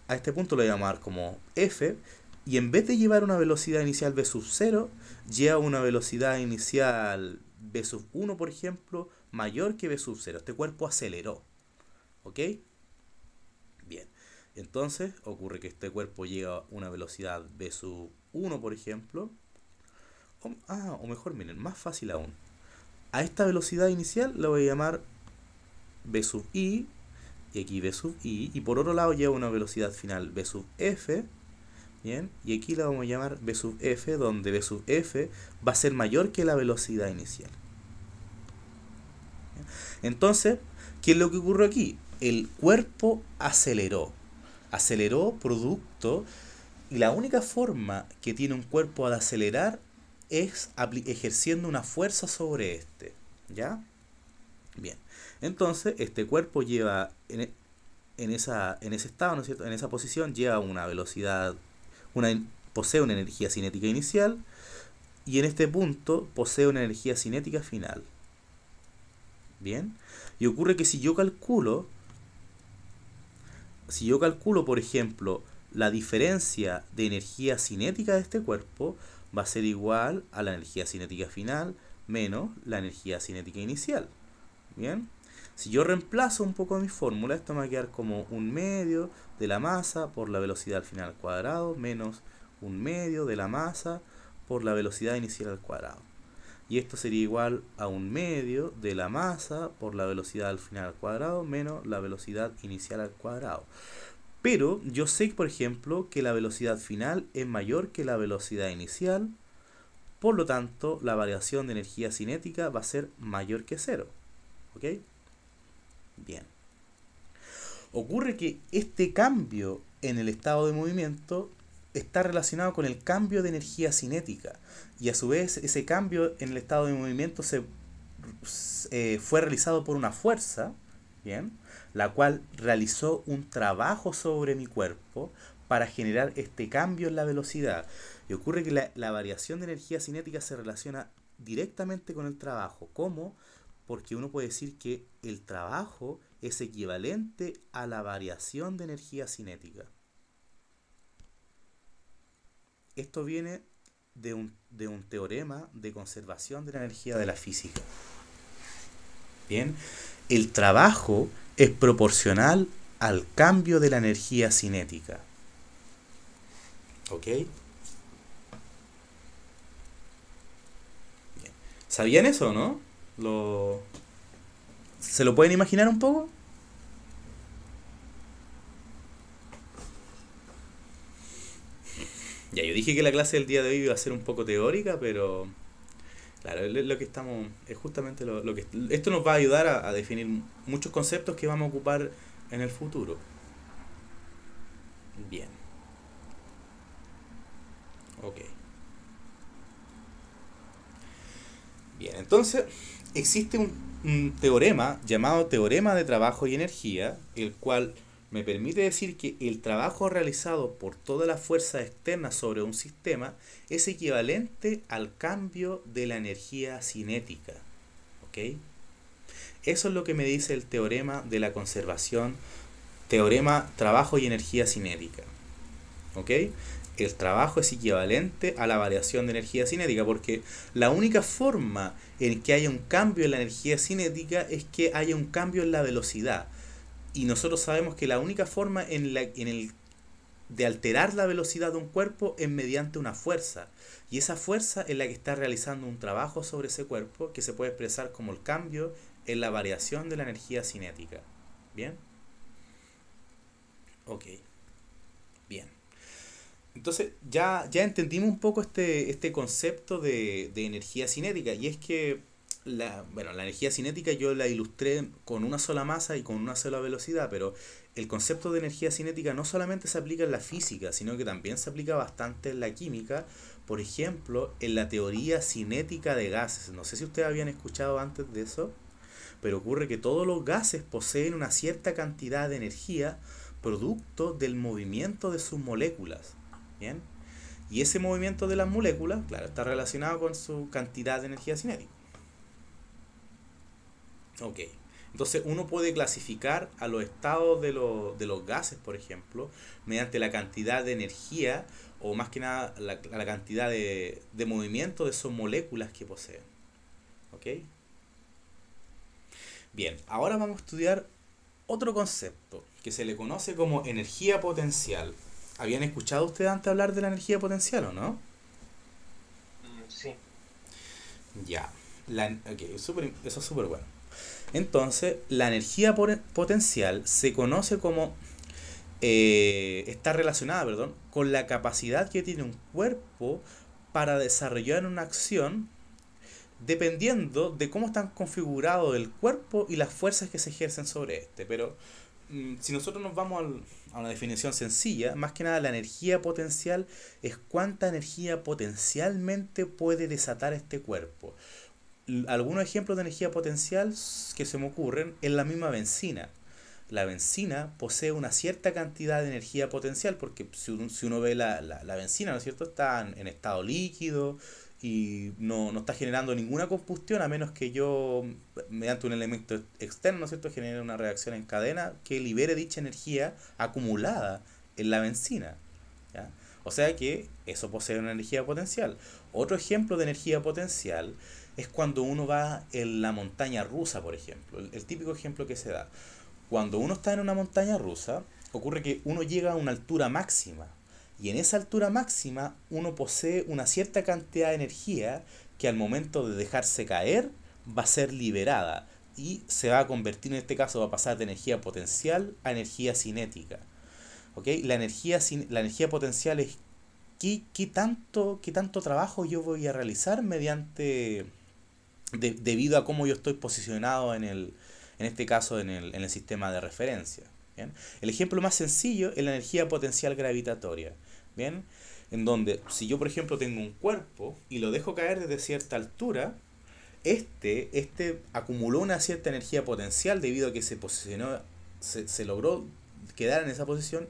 a este punto lo voy a llamar como F, y en vez de llevar una velocidad inicial v sub 0, lleva una velocidad inicial v sub 1, por ejemplo, mayor que v sub 0. Este cuerpo aceleró. ¿Ok? Bien. Entonces, ocurre que este cuerpo llega a una velocidad v sub 1, por ejemplo. O mejor, miren, más fácil aún. A esta velocidad inicial la voy a llamar v sub i, y aquí v sub i, y por otro lado lleva una velocidad final v sub f, bien, y aquí la vamos a llamar v sub f, donde v sub f va a ser mayor que la velocidad inicial. ¿Bien? Entonces, ¿qué es lo que ocurrió aquí? El cuerpo aceleró producto, y la única forma que tiene un cuerpo de acelerar es ejerciendo una fuerza sobre este, ¿ya? Bien, entonces este cuerpo lleva en ese estado, ¿no es cierto? En esa posición lleva una velocidad, posee una energía cinética inicial, y en este punto posee una energía cinética final. Bien, y ocurre que si yo calculo, por ejemplo, la diferencia de energía cinética de este cuerpo, va a ser igual a la energía cinética final menos la energía cinética inicial. Bien, si yo reemplazo un poco mi fórmula, esto me va a quedar como 1/2 de la masa por la velocidad al final al cuadrado menos 1/2 de la masa por la velocidad inicial al cuadrado. Y esto sería igual a 1/2 de la masa por la velocidad al final al cuadrado menos la velocidad inicial al cuadrado. Pero yo sé, por ejemplo, que la velocidad final es mayor que la velocidad inicial, por lo tanto, la variación de energía cinética va a ser mayor que 0. ¿Ok? Bien. Ocurre que este cambio en el estado de movimiento está relacionado con el cambio de energía cinética, y a su vez ese cambio en el estado de movimiento fue realizado por una fuerza, ¿bien?, la cual realizó un trabajo sobre mi cuerpo para generar este cambio en la velocidad. Y ocurre que la variación de energía cinética se relaciona directamente con el trabajo. ¿Cómo? Porque uno puede decir que el trabajo es equivalente a la variación de energía cinética. Esto viene de un teorema de conservación de la energía de la física. Bien, el trabajo es proporcional al cambio de la energía cinética. ¿Ok? Bien. ¿Sabían eso, no? ¿Se lo pueden imaginar un poco? Ya, yo dije que la clase del día de hoy iba a ser un poco teórica, pero claro, lo que estamos es justamente lo que esto nos va a ayudar a definir muchos conceptos que vamos a ocupar en el futuro. Bien. Ok. Bien, entonces existe un teorema llamado teorema de trabajo y energía, el cual me permite decir que el trabajo realizado por toda la fuerza externa sobre un sistema es equivalente al cambio de la energía cinética. ¿Ok? Eso es lo que me dice el teorema de la conservación, teorema trabajo y energía cinética. ¿Ok? El trabajo es equivalente a la variación de energía cinética, porque la única forma en que haya un cambio en la energía cinética es que haya un cambio en la velocidad. Y nosotros sabemos que la única forma de alterar la velocidad de un cuerpo es mediante una fuerza. Y esa fuerza es la que está realizando un trabajo sobre ese cuerpo, que se puede expresar como el cambio en la variación de la energía cinética. ¿Bien? Ok. Bien. Entonces ya entendimos un poco este concepto de energía cinética. Y es que la energía cinética yo la ilustré con una sola masa y con una sola velocidad, pero el concepto de energía cinética no solamente se aplica en la física, sino que también se aplica bastante en la química, por ejemplo, en la teoría cinética de gases. No sé si ustedes habían escuchado antes de eso, pero ocurre que todos los gases poseen una cierta cantidad de energía producto del movimiento de sus moléculas. ¿Bien? Y ese movimiento de las moléculas, claro, está relacionado con su cantidad de energía cinética. Ok, entonces uno puede clasificar a los estados de los gases, por ejemplo, mediante la cantidad de energía o más que nada la cantidad de movimiento de esas moléculas que poseen. ¿Ok? Bien, ahora vamos a estudiar otro concepto que se le conoce como energía potencial. ¿Habían escuchado ustedes antes hablar de la energía potencial o no? Sí. Ya, eso es súper bueno. Entonces, la energía potencial se conoce como, está relacionada, perdón, con la capacidad que tiene un cuerpo para desarrollar una acción dependiendo de cómo están configurados el cuerpo y las fuerzas que se ejercen sobre este. Pero si nosotros nos vamos a una definición sencilla, más que nada la energía potencial es cuánta energía potencialmente puede desatar este cuerpo. Algunos ejemplos de energía potencial que se me ocurren es la misma benzina. La benzina posee una cierta cantidad de energía potencial, porque si uno ve la benzina, ¿no es cierto?, está en estado líquido y no está generando ninguna combustión, a menos que yo, mediante un elemento externo, ¿no es cierto?, genere una reacción en cadena que libere dicha energía acumulada en la benzina, ¿ya? O sea que eso posee una energía potencial. Otro ejemplo de energía potencial es cuando uno va en la montaña rusa, por ejemplo. El típico ejemplo que se da. Cuando uno está en una montaña rusa, ocurre que uno llega a una altura máxima. Y en esa altura máxima uno posee una cierta cantidad de energía que al momento de dejarse caer va a ser liberada. Y se va a convertir, en este caso, va a pasar de energía potencial a energía cinética. ¿Ok? La energía potencial es qué tanto trabajo yo voy a realizar mediante debido a cómo yo estoy posicionado en este caso en el sistema de referencia. ¿Bien? El ejemplo más sencillo es la energía potencial gravitatoria. ¿Bien? En donde si yo por ejemplo tengo un cuerpo y lo dejo caer desde cierta altura, este acumuló una cierta energía potencial debido a que se posicionó, se logró quedar en esa posición,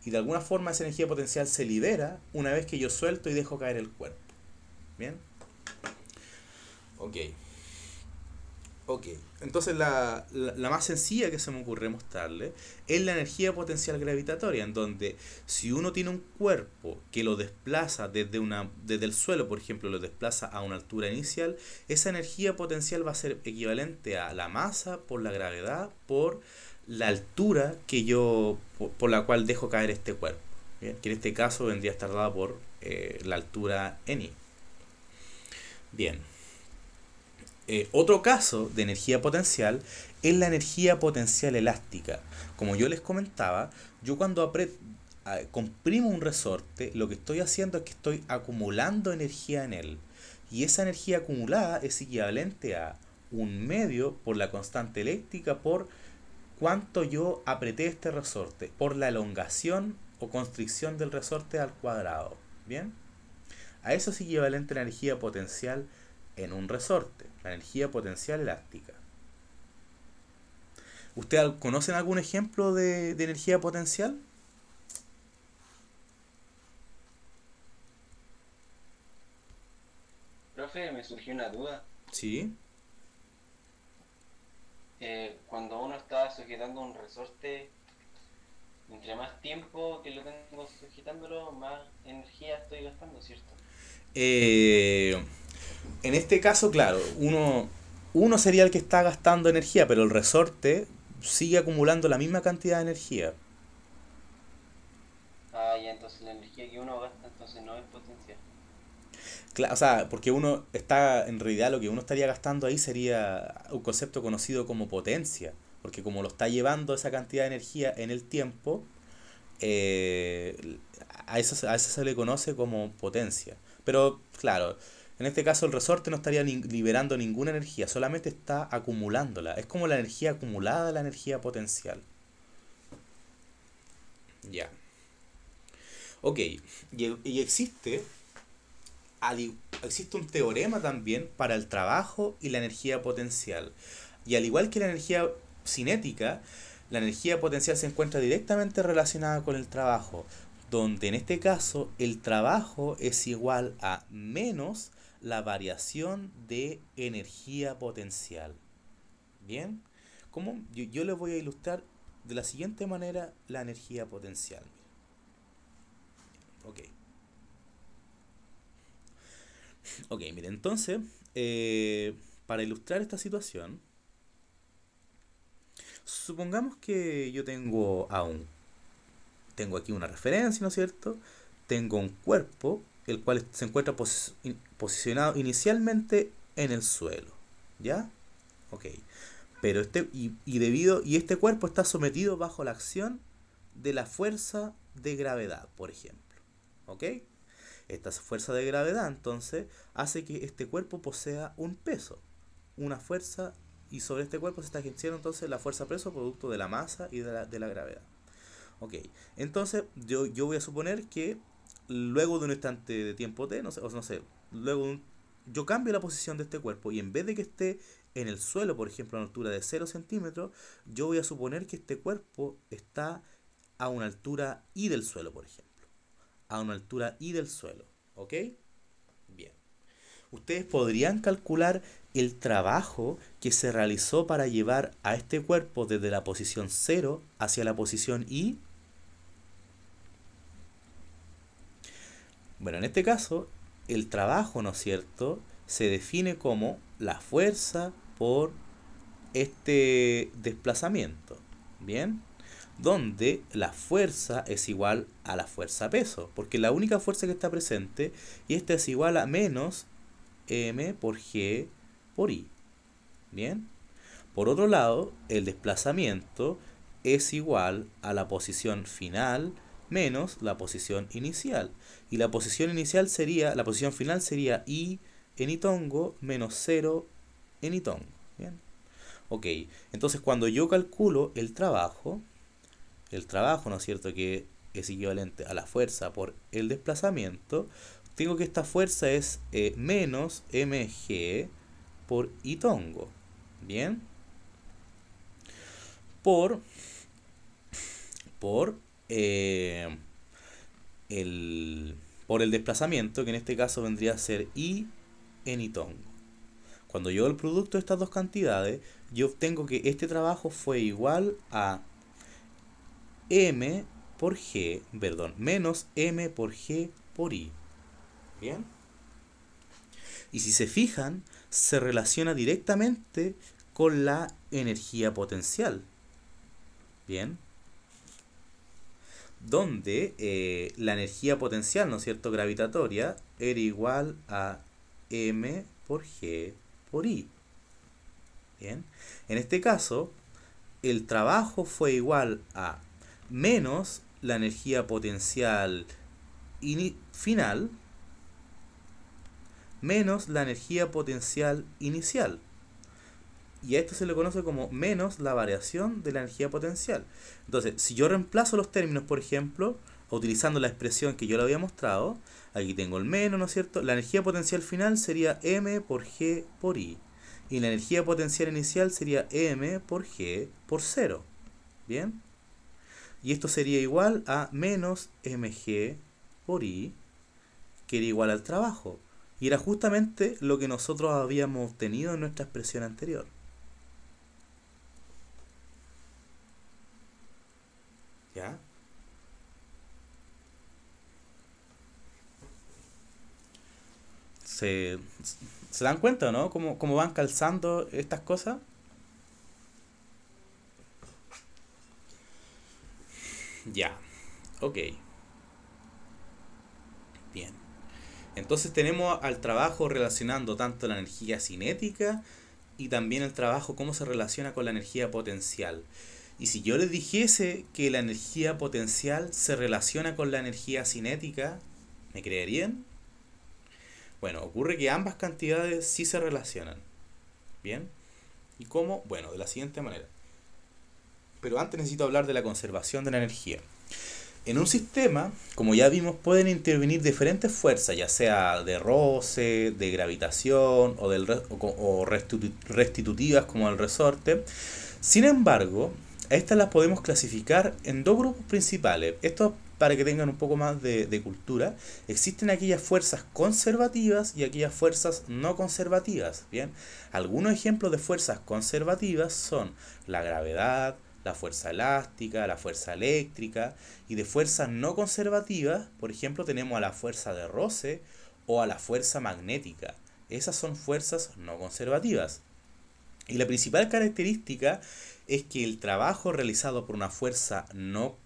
y de alguna forma esa energía potencial se libera una vez que yo suelto y dejo caer el cuerpo. ¿Bien? Ok. Entonces la más sencilla que se me ocurre mostrarle es la energía potencial gravitatoria, en donde si uno tiene un cuerpo que lo desplaza desde el suelo, por ejemplo, lo desplaza a una altura inicial, esa energía potencial va a ser equivalente a la masa por la gravedad por la altura por la cual dejo caer este cuerpo. ¿Bien? Que en este caso vendría a estar dada por la altura n. Bien. Otro caso de energía potencial es la energía potencial elástica. Como yo les comentaba, yo cuando comprimo un resorte, lo que estoy haciendo es que estoy acumulando energía en él. Y esa energía acumulada es equivalente a un medio por la constante eléctrica por cuánto yo apreté este resorte, por la elongación o constricción del resorte al cuadrado. ¿Bien? A eso es equivalente la energía potencial en un resorte, la energía potencial elástica. ¿Ustedes conocen algún ejemplo de energía potencial? Profe, me surgió una duda. Sí. Cuando uno está sujetando un resorte, entre más tiempo que lo tengo sujetándolo, más energía estoy gastando, ¿cierto? En este caso, claro, uno sería el que está gastando energía, pero el resorte sigue acumulando la misma cantidad de energía. Ah, ya, entonces la energía que uno gasta entonces no es potencial. O sea, porque uno está, en realidad lo que uno estaría gastando ahí sería un concepto conocido como potencia, porque como lo está llevando esa cantidad de energía en el tiempo, a eso se le conoce como potencia. Pero claro, en este caso el resorte no estaría liberando ninguna energía, solamente está acumulándola. Es como la energía acumulada, la energía potencial. Ya. Ok, y existe un teorema también para el trabajo y la energía potencial. Y al igual que la energía cinética, la energía potencial se encuentra directamente relacionada con el trabajo, donde en este caso el trabajo es igual a menos la variación de energía potencial. ¿Bien? ¿Cómo? Yo les voy a ilustrar de la siguiente manera la energía potencial. Ok. Ok, mire, entonces, para ilustrar esta situación, supongamos que yo tengo aquí una referencia, ¿no es cierto? Tengo un cuerpo, el cual se encuentra posicionado inicialmente en el suelo, ¿ya? Ok, pero este cuerpo está sometido bajo la acción de la fuerza de gravedad, por ejemplo, ¿ok? Esta fuerza de gravedad, entonces, hace que este cuerpo posea un peso, una fuerza, y sobre este cuerpo se está ejerciendo entonces la fuerza peso producto de la masa y de la gravedad. Ok, entonces yo voy a suponer que luego de un instante de tiempo t, yo cambio la posición de este cuerpo y en vez de que esté en el suelo, por ejemplo, a una altura de 0 centímetros, yo voy a suponer que este cuerpo está a una altura I del suelo, por ejemplo. A una altura I del suelo, ¿ok? Bien. Ustedes podrían calcular el trabajo que se realizó para llevar a este cuerpo desde la posición 0 hacia la posición I. Bueno, en este caso, el trabajo, ¿no es cierto?, se define como la fuerza por este desplazamiento, ¿bien? Donde la fuerza es igual a la fuerza peso, porque la única fuerza que está presente, y esta es igual a menos m por g por i, ¿bien? Por otro lado, el desplazamiento es igual a la posición final menos la posición inicial, y la posición final sería i en itongo menos 0 en itongo, ¿bien? Ok, entonces cuando yo calculo el trabajo, ¿no es cierto?, que es equivalente a la fuerza por el desplazamiento, tengo que esta fuerza es menos mg por itongo, ¿bien? Por el desplazamiento, que en este caso vendría a ser i en itongo. Cuando yo hago el producto de estas dos cantidades, yo obtengo que este trabajo fue igual a menos m por g por i. ¿Bien? Y si se fijan, se relaciona directamente con la energía potencial. ¿Bien? Donde la energía potencial, ¿no es cierto?, gravitatoria, era igual a m por g por i. ¿Bien? En este caso, el trabajo fue igual a menos la energía potencial final menos la energía potencial inicial. Y a esto se le conoce como menos la variación de la energía potencial. Entonces, si yo reemplazo los términos, por ejemplo, utilizando la expresión que yo le había mostrado, aquí tengo el menos, ¿no es cierto? La energía potencial final sería m por g por i. Y la energía potencial inicial sería m por g por 0. ¿Bien? Y esto sería igual a menos mg por i, que era igual al trabajo. Y era justamente lo que nosotros habíamos obtenido en nuestra expresión anterior. ¿Ya? ¿Se dan cuenta, no? ¿Cómo van calzando estas cosas? Ya. Ok. Bien. Entonces tenemos al trabajo relacionando tanto la energía cinética y también el trabajo cómo se relaciona con la energía potencial. Y si yo les dijese que la energía potencial se relaciona con la energía cinética, ¿me creerían? Bueno, ocurre que ambas cantidades sí se relacionan. ¿Bien? ¿Y cómo? Bueno, de la siguiente manera. Pero antes necesito hablar de la conservación de la energía. En un sistema, como ya vimos, pueden intervenir diferentes fuerzas, ya sea de roce, de gravitación o restitutivas como el resorte. Sin embargo, a estas las podemos clasificar en dos grupos principales. Esto para que tengan un poco más de cultura. Existen aquellas fuerzas conservativas y aquellas fuerzas no conservativas. ¿Bien? Algunos ejemplos de fuerzas conservativas son la gravedad, la fuerza elástica, la fuerza eléctrica, y de fuerzas no conservativas, por ejemplo, tenemos a la fuerza de roce o a la fuerza magnética. Esas son fuerzas no conservativas. Y la principal característica es que el trabajo realizado por una fuerza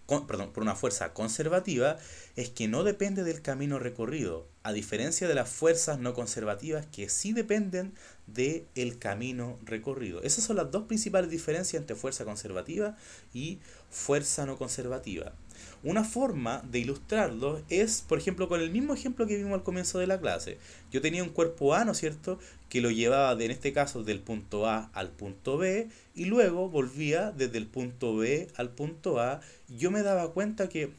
por una fuerza conservativa es que no depende del camino recorrido, a diferencia de las fuerzas no conservativas que sí dependen del camino recorrido. Esas son las dos principales diferencias entre fuerza conservativa y fuerza no conservativa. Una forma de ilustrarlo es, por ejemplo, con el mismo ejemplo que vimos al comienzo de la clase. Yo tenía un cuerpo A, ¿no es cierto?, que lo llevaba, en este caso, del punto A al punto B, y luego volvía desde el punto B al punto A. Yo me daba cuenta que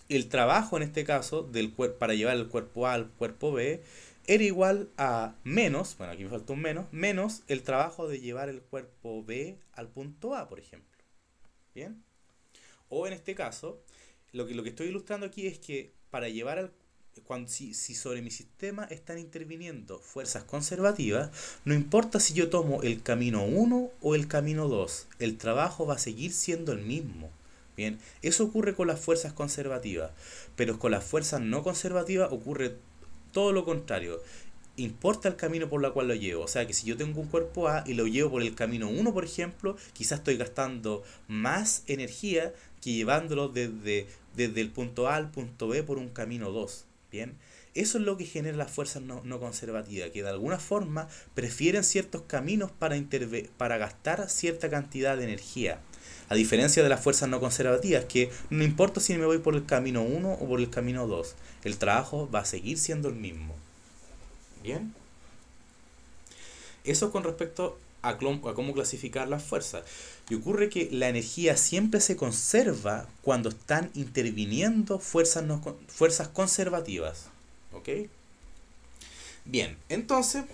el trabajo, en este caso, para llevar el cuerpo A al cuerpo B, era igual a menos, bueno, aquí me falta un menos el trabajo de llevar el cuerpo B al punto A, por ejemplo. ¿Bien? O en este caso, lo que estoy ilustrando aquí es que para llevar si sobre mi sistema están interviniendo fuerzas conservativas, no importa si yo tomo el camino 1 o el camino 2, el trabajo va a seguir siendo el mismo. Bien, eso ocurre con las fuerzas conservativas, pero con las fuerzas no conservativas ocurre todo lo contrario. Importa el camino por el cual lo llevo. O sea que si yo tengo un cuerpo A y lo llevo por el camino 1, por ejemplo, quizás estoy gastando más energía que llevándolo desde el punto A al punto B por un camino 2. Bien, eso es lo que genera las fuerzas no conservativas, que de alguna forma prefieren ciertos caminos para gastar cierta cantidad de energía. A diferencia de las fuerzas no conservativas, que no importa si me voy por el camino 1 o por el camino 2, el trabajo va a seguir siendo el mismo. Bien, eso con respecto a cómo clasificar las fuerzas. Y ocurre que la energía siempre se conserva cuando están interviniendo fuerzas conservativas. ¿Ok? Bien, entonces,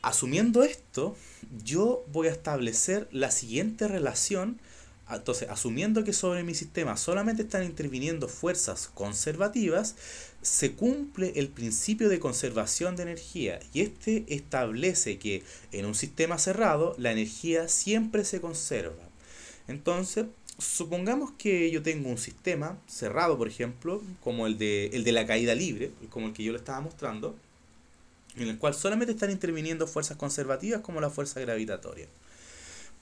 asumiendo esto, yo voy a establecer la siguiente relación. Entonces, asumiendo que sobre mi sistema solamente están interviniendo fuerzas conservativas, se cumple el principio de conservación de energía, y este establece que en un sistema cerrado la energía siempre se conserva. Entonces, supongamos que yo tengo un sistema cerrado, por ejemplo, como el de la caída libre, como el que yo le estaba mostrando, en el cual solamente están interviniendo fuerzas conservativas como la fuerza gravitatoria.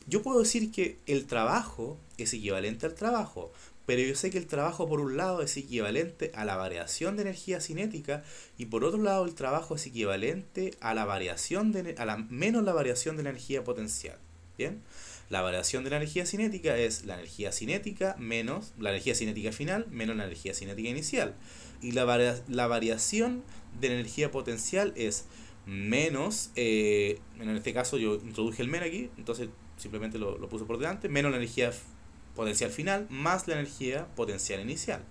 Yo puedo decir que el trabajo es equivalente al trabajo, pero yo sé que el trabajo por un lado es equivalente a la variación de energía cinética, y por otro lado el trabajo es equivalente a la variación menos la variación de la energía potencial. ¿Bien? La variación de la energía cinética es la energía cinética menos la energía cinética final menos la energía cinética inicial. Y la variación de la energía potencial es menos, en este caso yo introduje el men aquí, entonces simplemente lo puse por delante, menos la energía potencial final más la energía potencial inicial.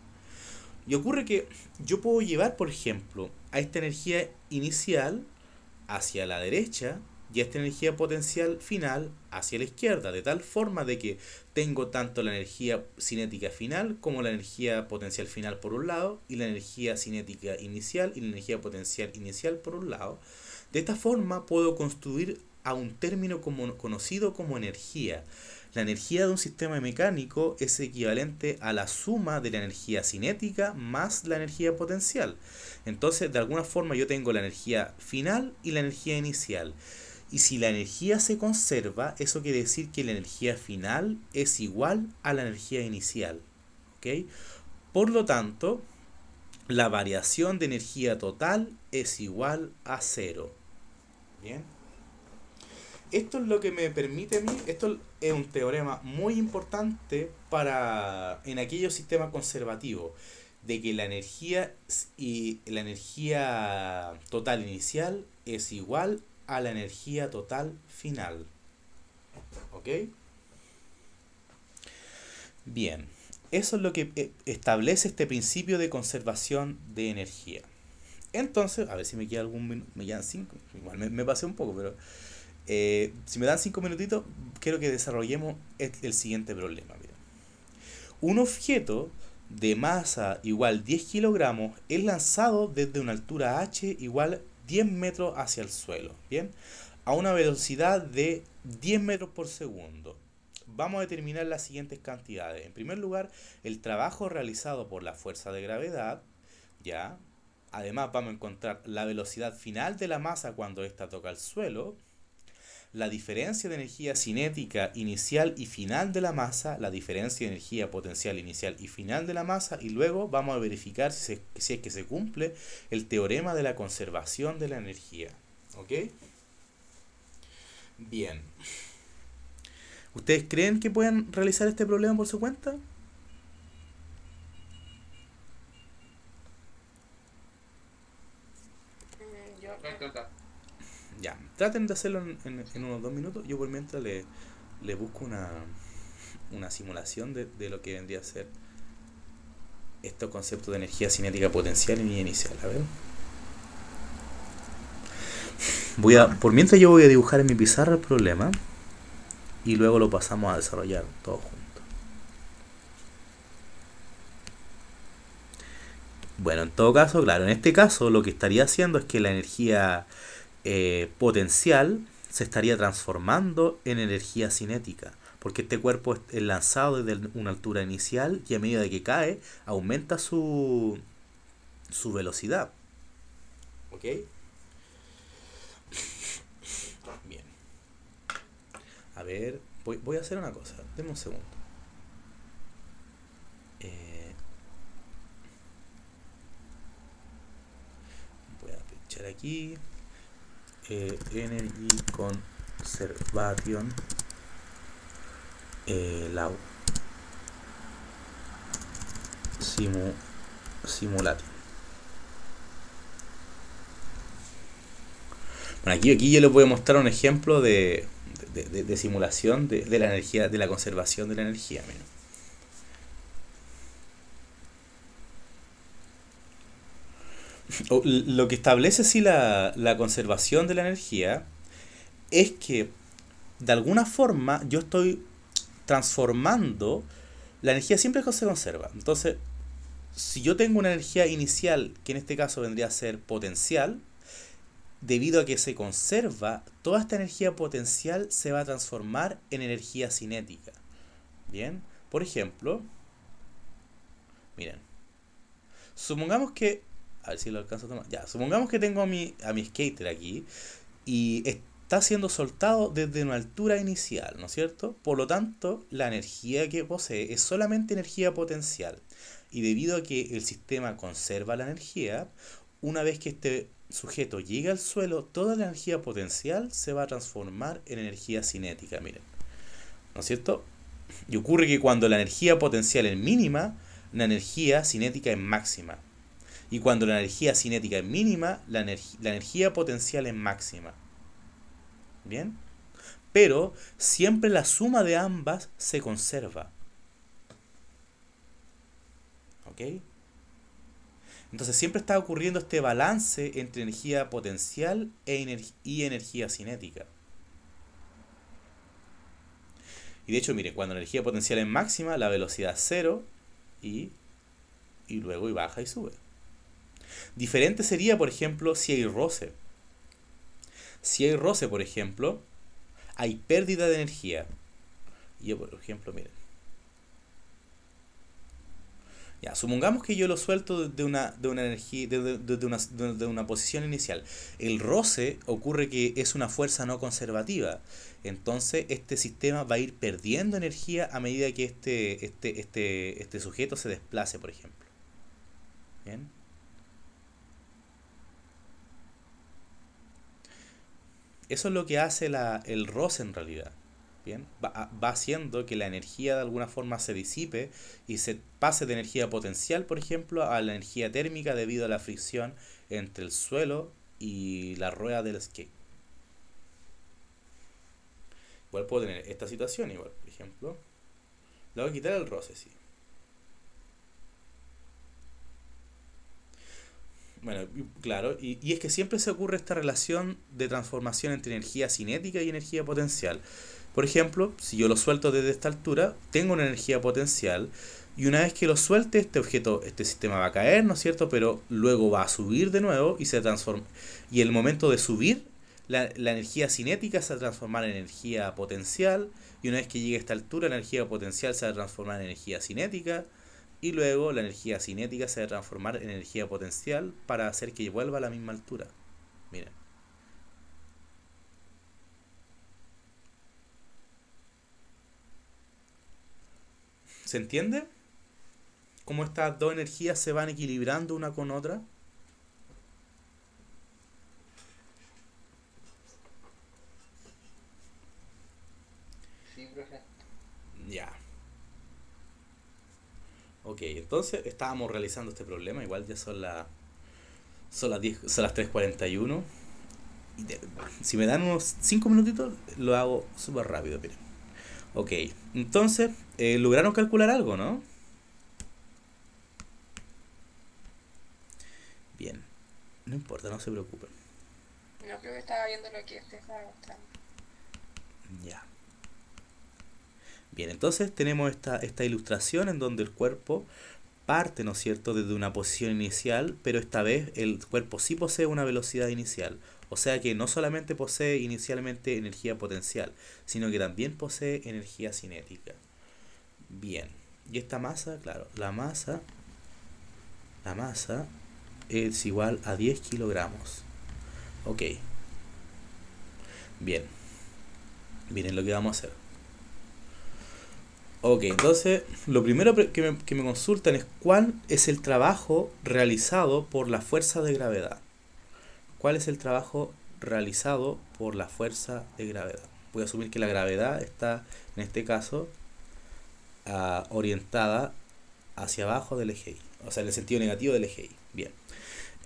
Y ocurre que yo puedo llevar, por ejemplo, a esta energía inicial hacia la derecha y a esta energía potencial final hacia la izquierda, de tal forma de que tengo tanto la energía cinética final como la energía potencial final por un lado, y la energía cinética inicial y la energía potencial inicial por un lado. De esta forma puedo construir a un término conocido como energía. La energía de un sistema mecánico es equivalente a la suma de la energía cinética más la energía potencial. Entonces, de alguna forma yo tengo la energía final y la energía inicial. Y si la energía se conserva, eso quiere decir que la energía final es igual a la energía inicial. ¿Ok? Por lo tanto, la variación de energía total es igual a 0. ¿Bien? Esto es lo que me permite a mí, esto es un teorema muy importante en aquellos sistemas conservativos, de que la energía total inicial es igual a la energía total final. ¿Ok? Bien, eso es lo que establece este principio de conservación de energía. Entonces, a ver si me queda algún minuto, me quedan 5, igual me pasé un poco, pero si me dan 5 minutitos, quiero que desarrollemos el siguiente problema. Mira. Un objeto de masa igual 10 kilogramos es lanzado desde una altura h igual 10 metros hacia el suelo, ¿bien? A una velocidad de 10 metros por segundo. Vamos a determinar las siguientes cantidades. En primer lugar, el trabajo realizado por la fuerza de gravedad, ¿ya? Además vamos a encontrar la velocidad final de la masa cuando ésta toca el suelo, la diferencia de energía cinética inicial y final de la masa, la diferencia de energía potencial inicial y final de la masa, y luego vamos a verificar si es que se cumple el teorema de la conservación de la energía. ¿Ok? Bien. ¿Ustedes creen que pueden realizar este problema por su cuenta? Yo Voy a intentar. Ya, traten de hacerlo en unos 2 minutos. Yo por mientras le busco una simulación de lo que vendría a ser estos conceptos de energía cinética potencial y inicial. A ver. Por mientras yo voy a dibujar en mi pizarra el problema y luego lo pasamos a desarrollar todos juntos. Bueno, en todo caso, claro, en este caso lo que estaría haciendo es que la energía potencial se estaría transformando en energía cinética, porque este cuerpo es lanzado desde una altura inicial y a medida que cae aumenta su velocidad. ¿Ok? Bien. A ver, voy a hacer una cosa, denme un segundo. Voy a pinchar aquí. Energy Conservation Law Simulating. Bueno, aquí yo les voy a mostrar un ejemplo de simulación de la energía, de la conservación de la energía. Miren. Lo que establece así la conservación de la energía es que de alguna forma yo estoy transformando la energía, siempre se conserva. Entonces, si yo tengo una energía inicial, que en este caso vendría a ser potencial, debido a que se conserva, toda esta energía potencial se va a transformar en energía cinética. Bien, por ejemplo, miren, supongamos que, a ver si lo alcanzo a tomar, ya, supongamos que tengo a mi skater aquí y está siendo soltado desde una altura inicial, ¿no es cierto? Por lo tanto, la energía que posee es solamente energía potencial, y debido a que el sistema conserva la energía, una vez que este sujeto llega al suelo, toda la energía potencial se va a transformar en energía cinética, miren, ¿no es cierto? Y ocurre que cuando la energía potencial es mínima, la energía cinética es máxima. Y cuando la energía cinética es mínima, la energía potencial es máxima. ¿Bien? Pero siempre la suma de ambas se conserva. ¿Ok? Entonces siempre está ocurriendo este balance entre energía potencial y energía cinética. Y de hecho, mire, cuando la energía potencial es máxima, la velocidad es cero y luego baja y sube. Diferente sería, por ejemplo, si hay roce. Si hay roce, por ejemplo, hay pérdida de energía. Yo, por ejemplo, miren. Ya, supongamos que yo lo suelto de una energía, de una posición inicial. El roce ocurre que es una fuerza no conservativa. Entonces, este sistema va a ir perdiendo energía a medida que este sujeto se desplace, por ejemplo. ¿Bien? Eso es lo que hace el roce en realidad. Bien, va haciendo que la energía de alguna forma se disipe y se pase de energía potencial, por ejemplo, a la energía térmica debido a la fricción entre el suelo y la rueda del skate. Igual puedo tener esta situación, igual, por ejemplo. Le voy a quitar el roce, sí. Bueno, claro, y es que siempre se ocurre esta relación de transformación entre energía cinética y energía potencial. Por ejemplo, si yo lo suelto desde esta altura, tengo una energía potencial, y una vez que lo suelte, este sistema va a caer, ¿no es cierto? Pero luego va a subir de nuevo y se transforma. Y en el momento de subir, la energía cinética se va a transformar en energía potencial, y una vez que llegue a esta altura, la energía potencial se va a transformar en energía cinética, Y luego la energía cinética se va a transformar en energía potencial para hacer que vuelva a la misma altura. Miren. ¿Se entiende? Cómo estas dos energías se van equilibrando una con otra. Sí, profe. Ya. Ok, entonces estábamos realizando este problema. Igual ya son las 3:41. Si me dan unos 5 minutitos, lo hago súper rápido. Miren. Ok, entonces lograron calcular algo, ¿no? Bien, no importa, no se preocupen. No creo que estaba viendo lo que usted estaba mostrando. Ya. Bien, entonces tenemos esta ilustración en donde el cuerpo parte, ¿no es cierto?, desde una posición inicial, pero esta vez el cuerpo sí posee una velocidad inicial. O sea que no solamente posee inicialmente energía potencial, sino que también posee energía cinética. Bien, y esta masa, claro, la masa es igual a 10 kilogramos. Ok. Bien. Miren lo que vamos a hacer. Ok, entonces lo primero que me consultan es cuál es el trabajo realizado por la fuerza de gravedad. ¿Cuál es el trabajo realizado por la fuerza de gravedad? Voy a asumir que la gravedad está, en este caso, orientada hacia abajo del eje Y, o sea, en el sentido negativo del eje Y. Bien.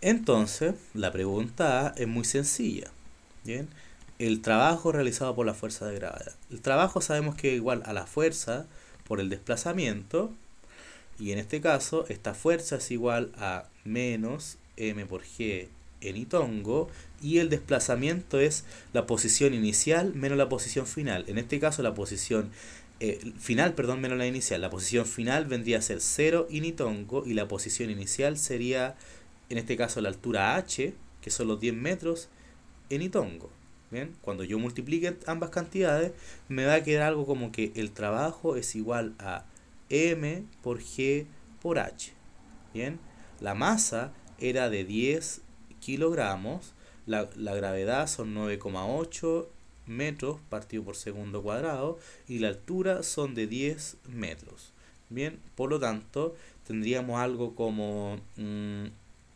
Entonces, la pregunta A es muy sencilla. Bien. El trabajo realizado por la fuerza de gravedad. El trabajo sabemos que es igual a la fuerza por el desplazamiento. Y en este caso, esta fuerza es igual a menos m por g en y-tongo. Y el desplazamiento es la posición inicial menos la posición final. En este caso, la posición final, perdón, menos la inicial. La posición final vendría a ser 0 in y-tongo. Y la posición inicial sería, en este caso, la altura h, que son los 10 metros, en y-tongo. ¿Bien? Cuando yo multiplique ambas cantidades, me va a quedar algo como que el trabajo es igual a m por g por h. ¿Bien? La masa era de 10 kilogramos, la gravedad son 9,8 metros partido por segundo cuadrado y la altura son de 10 metros. Bien, por lo tanto, tendríamos algo como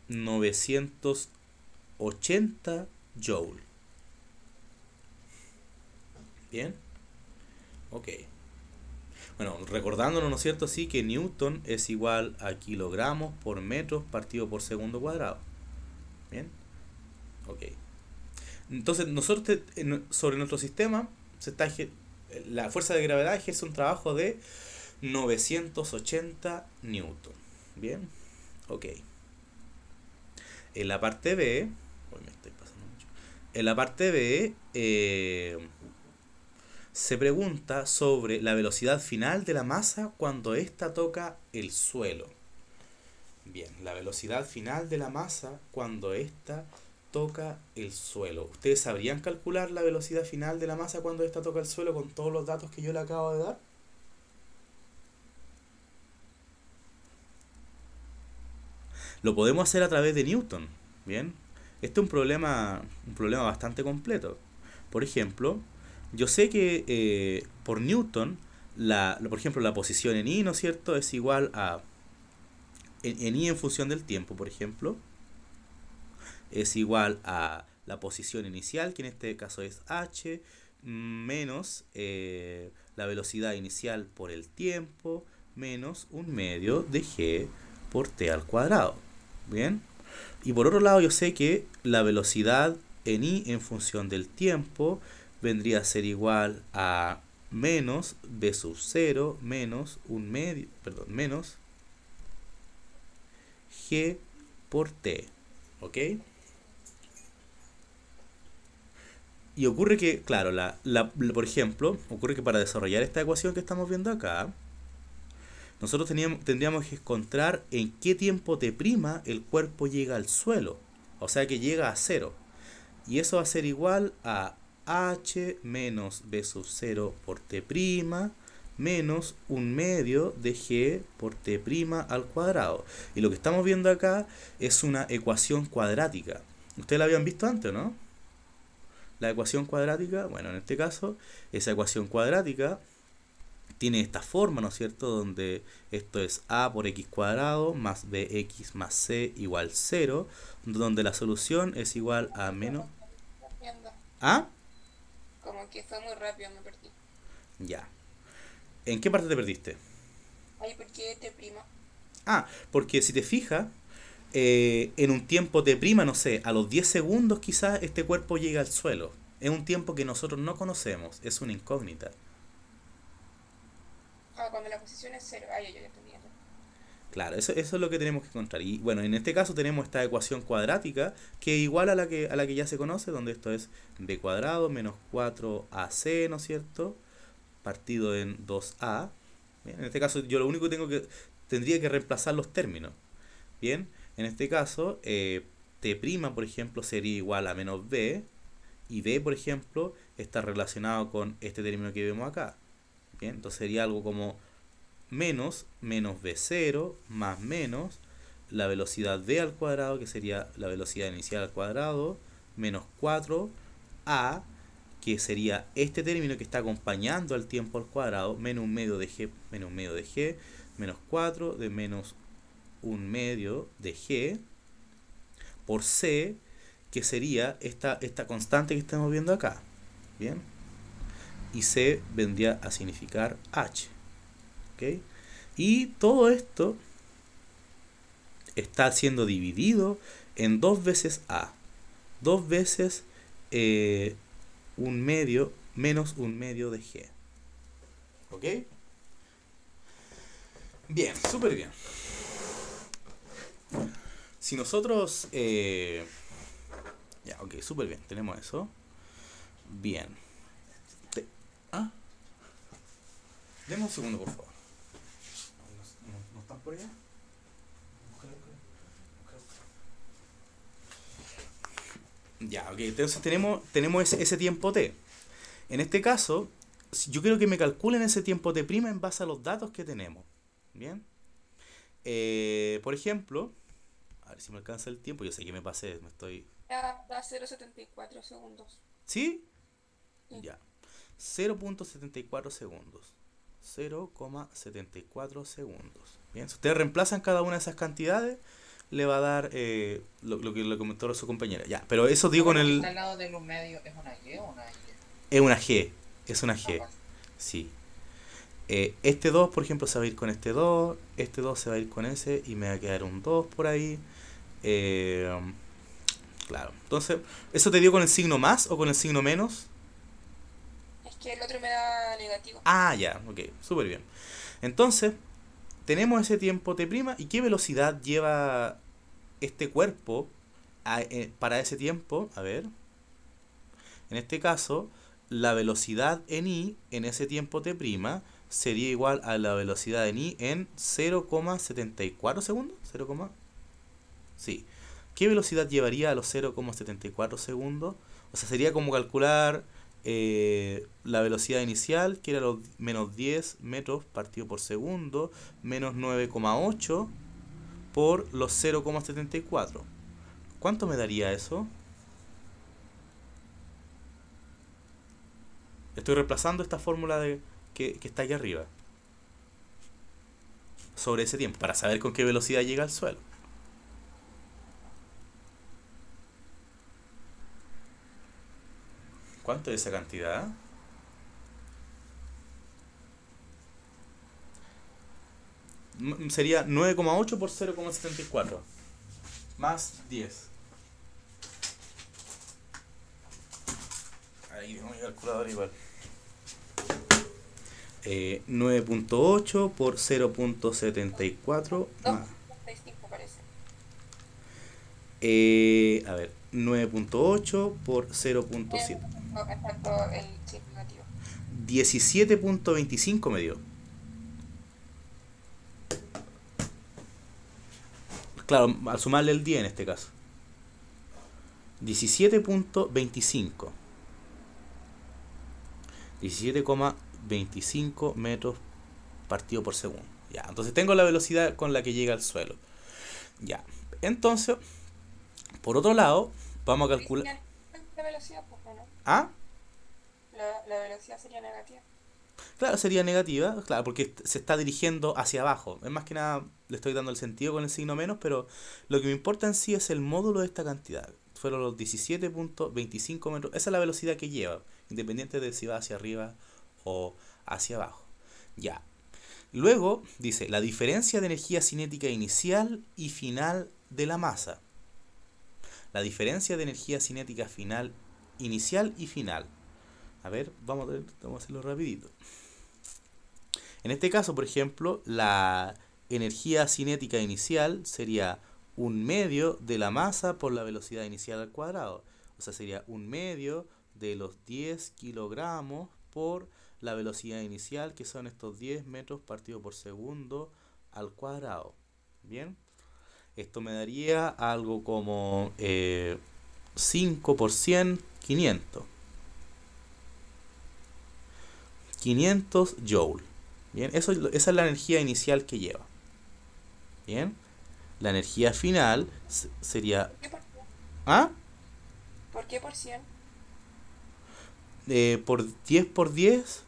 980 joule. Bien, ok. Bueno, recordándonos, ¿no es cierto? Sí, que Newton es igual a kilogramos por metros partido por segundo cuadrado. Bien, ok. Entonces, nosotros sobre nuestro sistema la fuerza de gravedad ejerce un trabajo de 980 newton. Bien, ok. En la parte B, hoy me estoy pasando mucho. En la parte B, se pregunta sobre la velocidad final de la masa cuando ésta toca el suelo. Bien, la velocidad final de la masa cuando ésta toca el suelo. ¿Ustedes sabrían calcular la velocidad final de la masa cuando ésta toca el suelo con todos los datos que yo le acabo de dar? Lo podemos hacer a través de Newton. Bien, este es un problema bastante completo. Por ejemplo, yo sé que por Newton, por ejemplo, la posición en Y, ¿no es cierto?, es igual a en Y en función del tiempo, por ejemplo, es igual a la posición inicial, que en este caso es h, menos la velocidad inicial por el tiempo, menos un medio de g por t al cuadrado. Bien, y por otro lado yo sé que la velocidad en Y en función del tiempo vendría a ser igual a menos b sub 0 menos un medio, perdón, menos g por t. ¿Ok? Y ocurre que, claro, por ejemplo, ocurre que para desarrollar esta ecuación que estamos viendo acá, nosotros tendríamos que encontrar en qué tiempo t' el cuerpo llega al suelo. O sea que llega a 0. Y eso va a ser igual a h menos b sub 0 por t' menos 1/2 de g por t' al cuadrado. Y lo que estamos viendo acá es una ecuación cuadrática. ¿Ustedes la habían visto antes, no? La ecuación cuadrática, bueno, en este caso, esa ecuación cuadrática tiene esta forma, ¿no es cierto? Donde esto es a por x cuadrado más bx más c igual 0, donde la solución es igual a menos... Viendo. ¿Ah? Como que fue muy rápido, me perdí. Ya. ¿En qué parte te perdiste? Ay, ¿por qué te prima? Ah, porque si te fijas, en un tiempo t', no sé, a los 10 segundos quizás este cuerpo llega al suelo. Es un tiempo que nosotros no conocemos, es una incógnita. Ah, cuando la posición es 0. Ay, yo ya entendí. Claro, eso es lo que tenemos que encontrar. Y bueno, en este caso tenemos esta ecuación cuadrática que es igual a la que ya se conoce, donde esto es b cuadrado menos 4ac, ¿no es cierto? Partido en 2a. Bien, en este caso yo lo único que tendría que reemplazar los términos. Bien, en este caso t', por ejemplo, sería igual a menos b, y b, por ejemplo, está relacionado con este término que vemos acá. Bien, entonces sería algo como menos b0 más menos la velocidad v al cuadrado, que sería la velocidad inicial al cuadrado, menos 4a, que sería este término que está acompañando al tiempo al cuadrado, menos 1/2 de g, menos 4 de menos 1/2 de g, por c, que sería esta constante que estamos viendo acá. Bien, y c vendría a significar h. ¿Okay? Y todo esto está siendo dividido en 2 veces a. 2 veces 1/2 menos 1/2 de g. ¿Ok? Bien, súper bien. Si nosotros... ya, ok, súper bien. Tenemos eso. Bien. Deme un segundo, por favor. ¿No están por allá? Ya, ok. Entonces tenemos ese tiempo t. En este caso, yo quiero que me calculen ese tiempo t' en base a los datos que tenemos. Bien. Por ejemplo, a ver si me alcanza el tiempo. Yo sé que me pasé, me estoy... Da 0,74 segundos. ¿Sí? Sí. Ya. 0.74 segundos. 0,74 segundos. Bien, si ustedes reemplazan cada una de esas cantidades, le va a dar lo que le comentó su compañera. Ya, pero eso digo con el... Está al lado de los medios, ¿es una Y o una Y? Es una G. Es una G. Ah, Sí. Este 2, por ejemplo, se va a ir con este 2. Este 2 se va a ir con ese. Y me va a quedar un 2 por ahí. Claro. Entonces, ¿eso te dio con el signo más o con el signo menos? Es que el otro me da negativo. Ah, ya. Ok. Súper bien. Entonces, tenemos ese tiempo t'. ¿Y qué velocidad lleva este cuerpo para ese tiempo? A ver. En este caso, la velocidad en i en ese tiempo t' sería igual a la velocidad en i en 0,74 segundos. Sí. ¿Qué velocidad llevaría a los 0,74 segundos? O sea, sería como calcular la velocidad inicial, que era los menos 10 metros partido por segundo, menos 9,8 por los 0,74. ¿Cuánto me daría eso? Estoy reemplazando esta fórmula que está aquí arriba sobre ese tiempo, para saber con qué velocidad llega al suelo. ¿Cuánto es esa cantidad? Sería 9,8 por 0,74 más 10. Ahí tengo mi calculadora igual. 9,8 por 0,74 más. 2,35 parece. A ver, 9,8 por 0,7. No, exacto, el chip negativo. 17,25 me dio. Claro, al sumarle el 10 en este caso. 17,25. 17,25 metros partido por segundo. Ya, entonces tengo la velocidad con la que llega al suelo. Ya, entonces, por otro lado, vamos a calcular... La velocidad, pues, ¿o no? ¿Ah? La velocidad sería negativa. Claro, sería negativa, claro, porque se está dirigiendo hacia abajo. Es más que nada, le estoy dando el sentido con el signo menos, pero lo que me importa en sí es el módulo de esta cantidad. Fueron los 17.25 metros. Esa es la velocidad que lleva, independiente de si va hacia arriba o hacia abajo. Ya. Luego, dice, la diferencia de energía cinética inicial y final de la masa. La diferencia de energía cinética final, inicial y final. A ver, vamos a hacerlo rapidito. En este caso, por ejemplo, la energía cinética inicial sería 1/2 de la masa por la velocidad inicial al cuadrado. O sea, sería 1/2 de los 10 kilogramos por la velocidad inicial, que son estos 10 metros partido por segundo al cuadrado. Bien. Esto me daría algo como 5 por 100, 500. 500 joule. Bien, esa es la energía inicial que lleva. Bien. La energía final sería... ¿Por qué por 100? ¿Ah? ¿Por qué por 100? Por 10 por 10.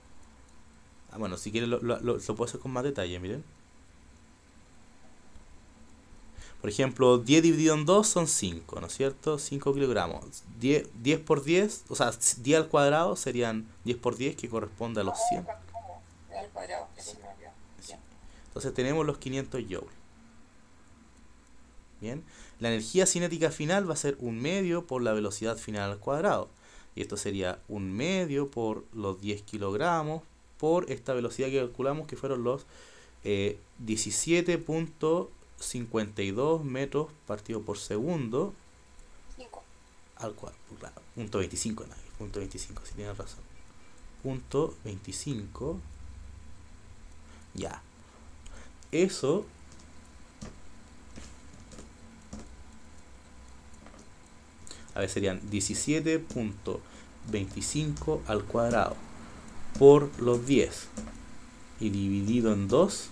Ah, bueno, si quieres lo puedo hacer con más detalle, miren. Por ejemplo, 10 dividido en 2 son 5, ¿no es cierto? 5 kilogramos. 10 por 10, o sea, 10 al cuadrado serían 10 por 10, que corresponde a los 100. Al cuadrado, eso me olvidó. Sí. Entonces tenemos los 500 joules. Bien. La energía cinética final va a ser 1/2 por la velocidad final al cuadrado. Y esto sería 1/2 por los 10 kilogramos por esta velocidad que calculamos, que fueron los 17.52 metros partido por segundo 5. al cuadrado. Claro, punto 25, punto 25, si tienes razón. Punto 25. Ya. Eso a ver, serían 17.25 al cuadrado por los 10 y dividido en 2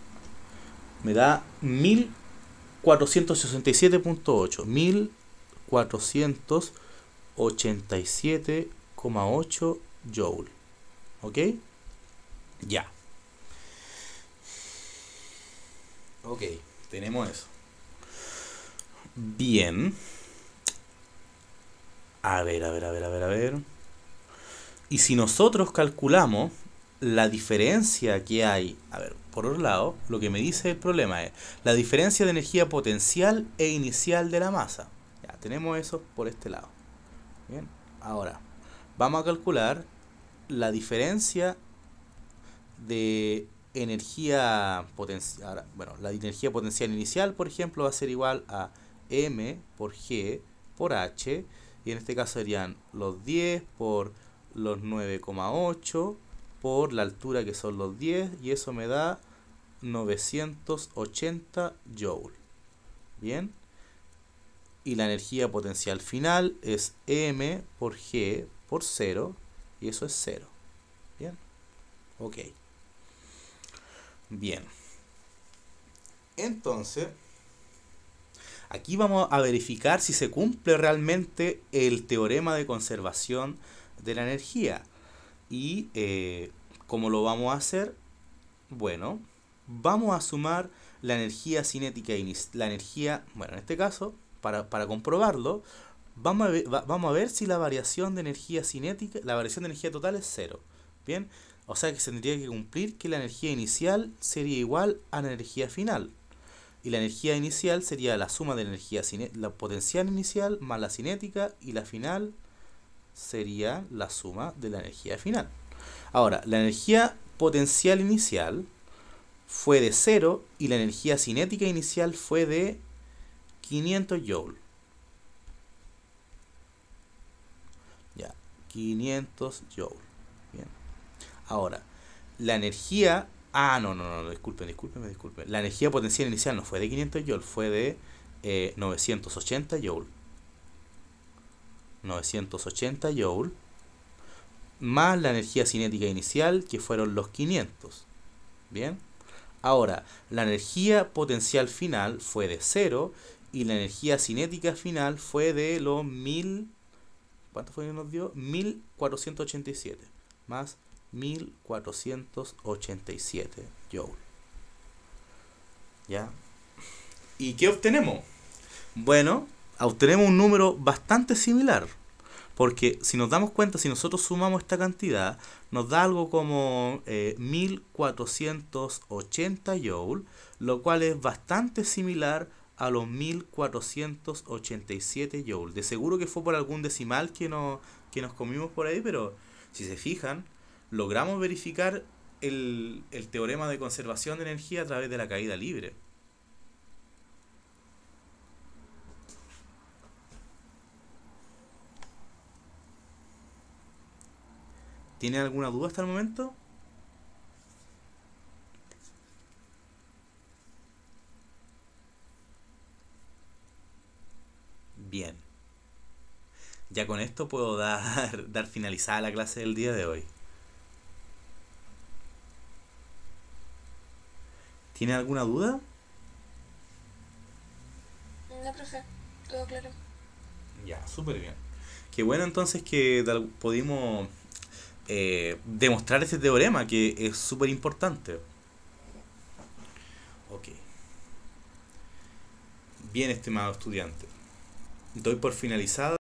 me da 1467.8, 1487,8 joule. ¿Ok? Ya. Ok, tenemos eso. Bien. A ver. Y si nosotros calculamos la diferencia que hay, a ver, por otro lado, lo que me dice el problema es la diferencia de energía potencial e inicial de la masa. Ya, tenemos eso por este lado. Bien, ahora, vamos a calcular la diferencia de energía potencial. Bueno, la energía potencial inicial, por ejemplo, va a ser igual a M por G por H. Y en este caso serían los 10 por los 9,8 por la altura, que son los 10, y eso me da 980 joule. Bien. Y la energía potencial final es M por G por 0, y eso es 0. Bien. Ok. Bien. Entonces, aquí vamos a verificar si se cumple realmente el teorema de conservación de la energía. Y ¿cómo lo vamos a hacer? Bueno, vamos a sumar la energía cinética la energía, bueno, en este caso, para comprobarlo, vamos a ver si la variación de energía cinética, la variación de energía total es 0. Bien, o sea que se tendría que cumplir que la energía inicial sería igual a la energía final. Y la energía inicial sería la suma de la energía la potencial inicial más la cinética, y la final sería la suma de la energía final. Ahora, la energía potencial inicial fue de 0 y la energía cinética inicial fue de 500 joule. Ya, 500 joule. Bien. Ahora, la energía... no, disculpen. La energía potencial inicial no fue de 500 joule, fue de 980 joule. 980 joule más la energía cinética inicial, que fueron los 500. Bien. Ahora, la energía potencial final fue de 0 y la energía cinética final fue de los 1000. ¿Cuánto fue que nos dio? 1487 más 1487 joule. ¿Ya? ¿Y qué obtenemos? Bueno, obtenemos un número bastante similar. Porque si nos damos cuenta, si nosotros sumamos esta cantidad, nos da algo como 1480 joule, lo cual es bastante similar a los 1487 joule. De seguro que fue por algún decimal que nos comimos por ahí, pero si se fijan, logramos verificar el teorema de conservación de energía a través de la caída libre. ¿Tienen alguna duda hasta el momento? Bien. Ya con esto puedo dar finalizada la clase del día de hoy. ¿Tienen alguna duda? No, profe, todo claro. Ya, súper bien. Qué bueno entonces que pudimos demostrar este teorema que es súper importante. Ok. Bien, estimado estudiante. Doy por finalizada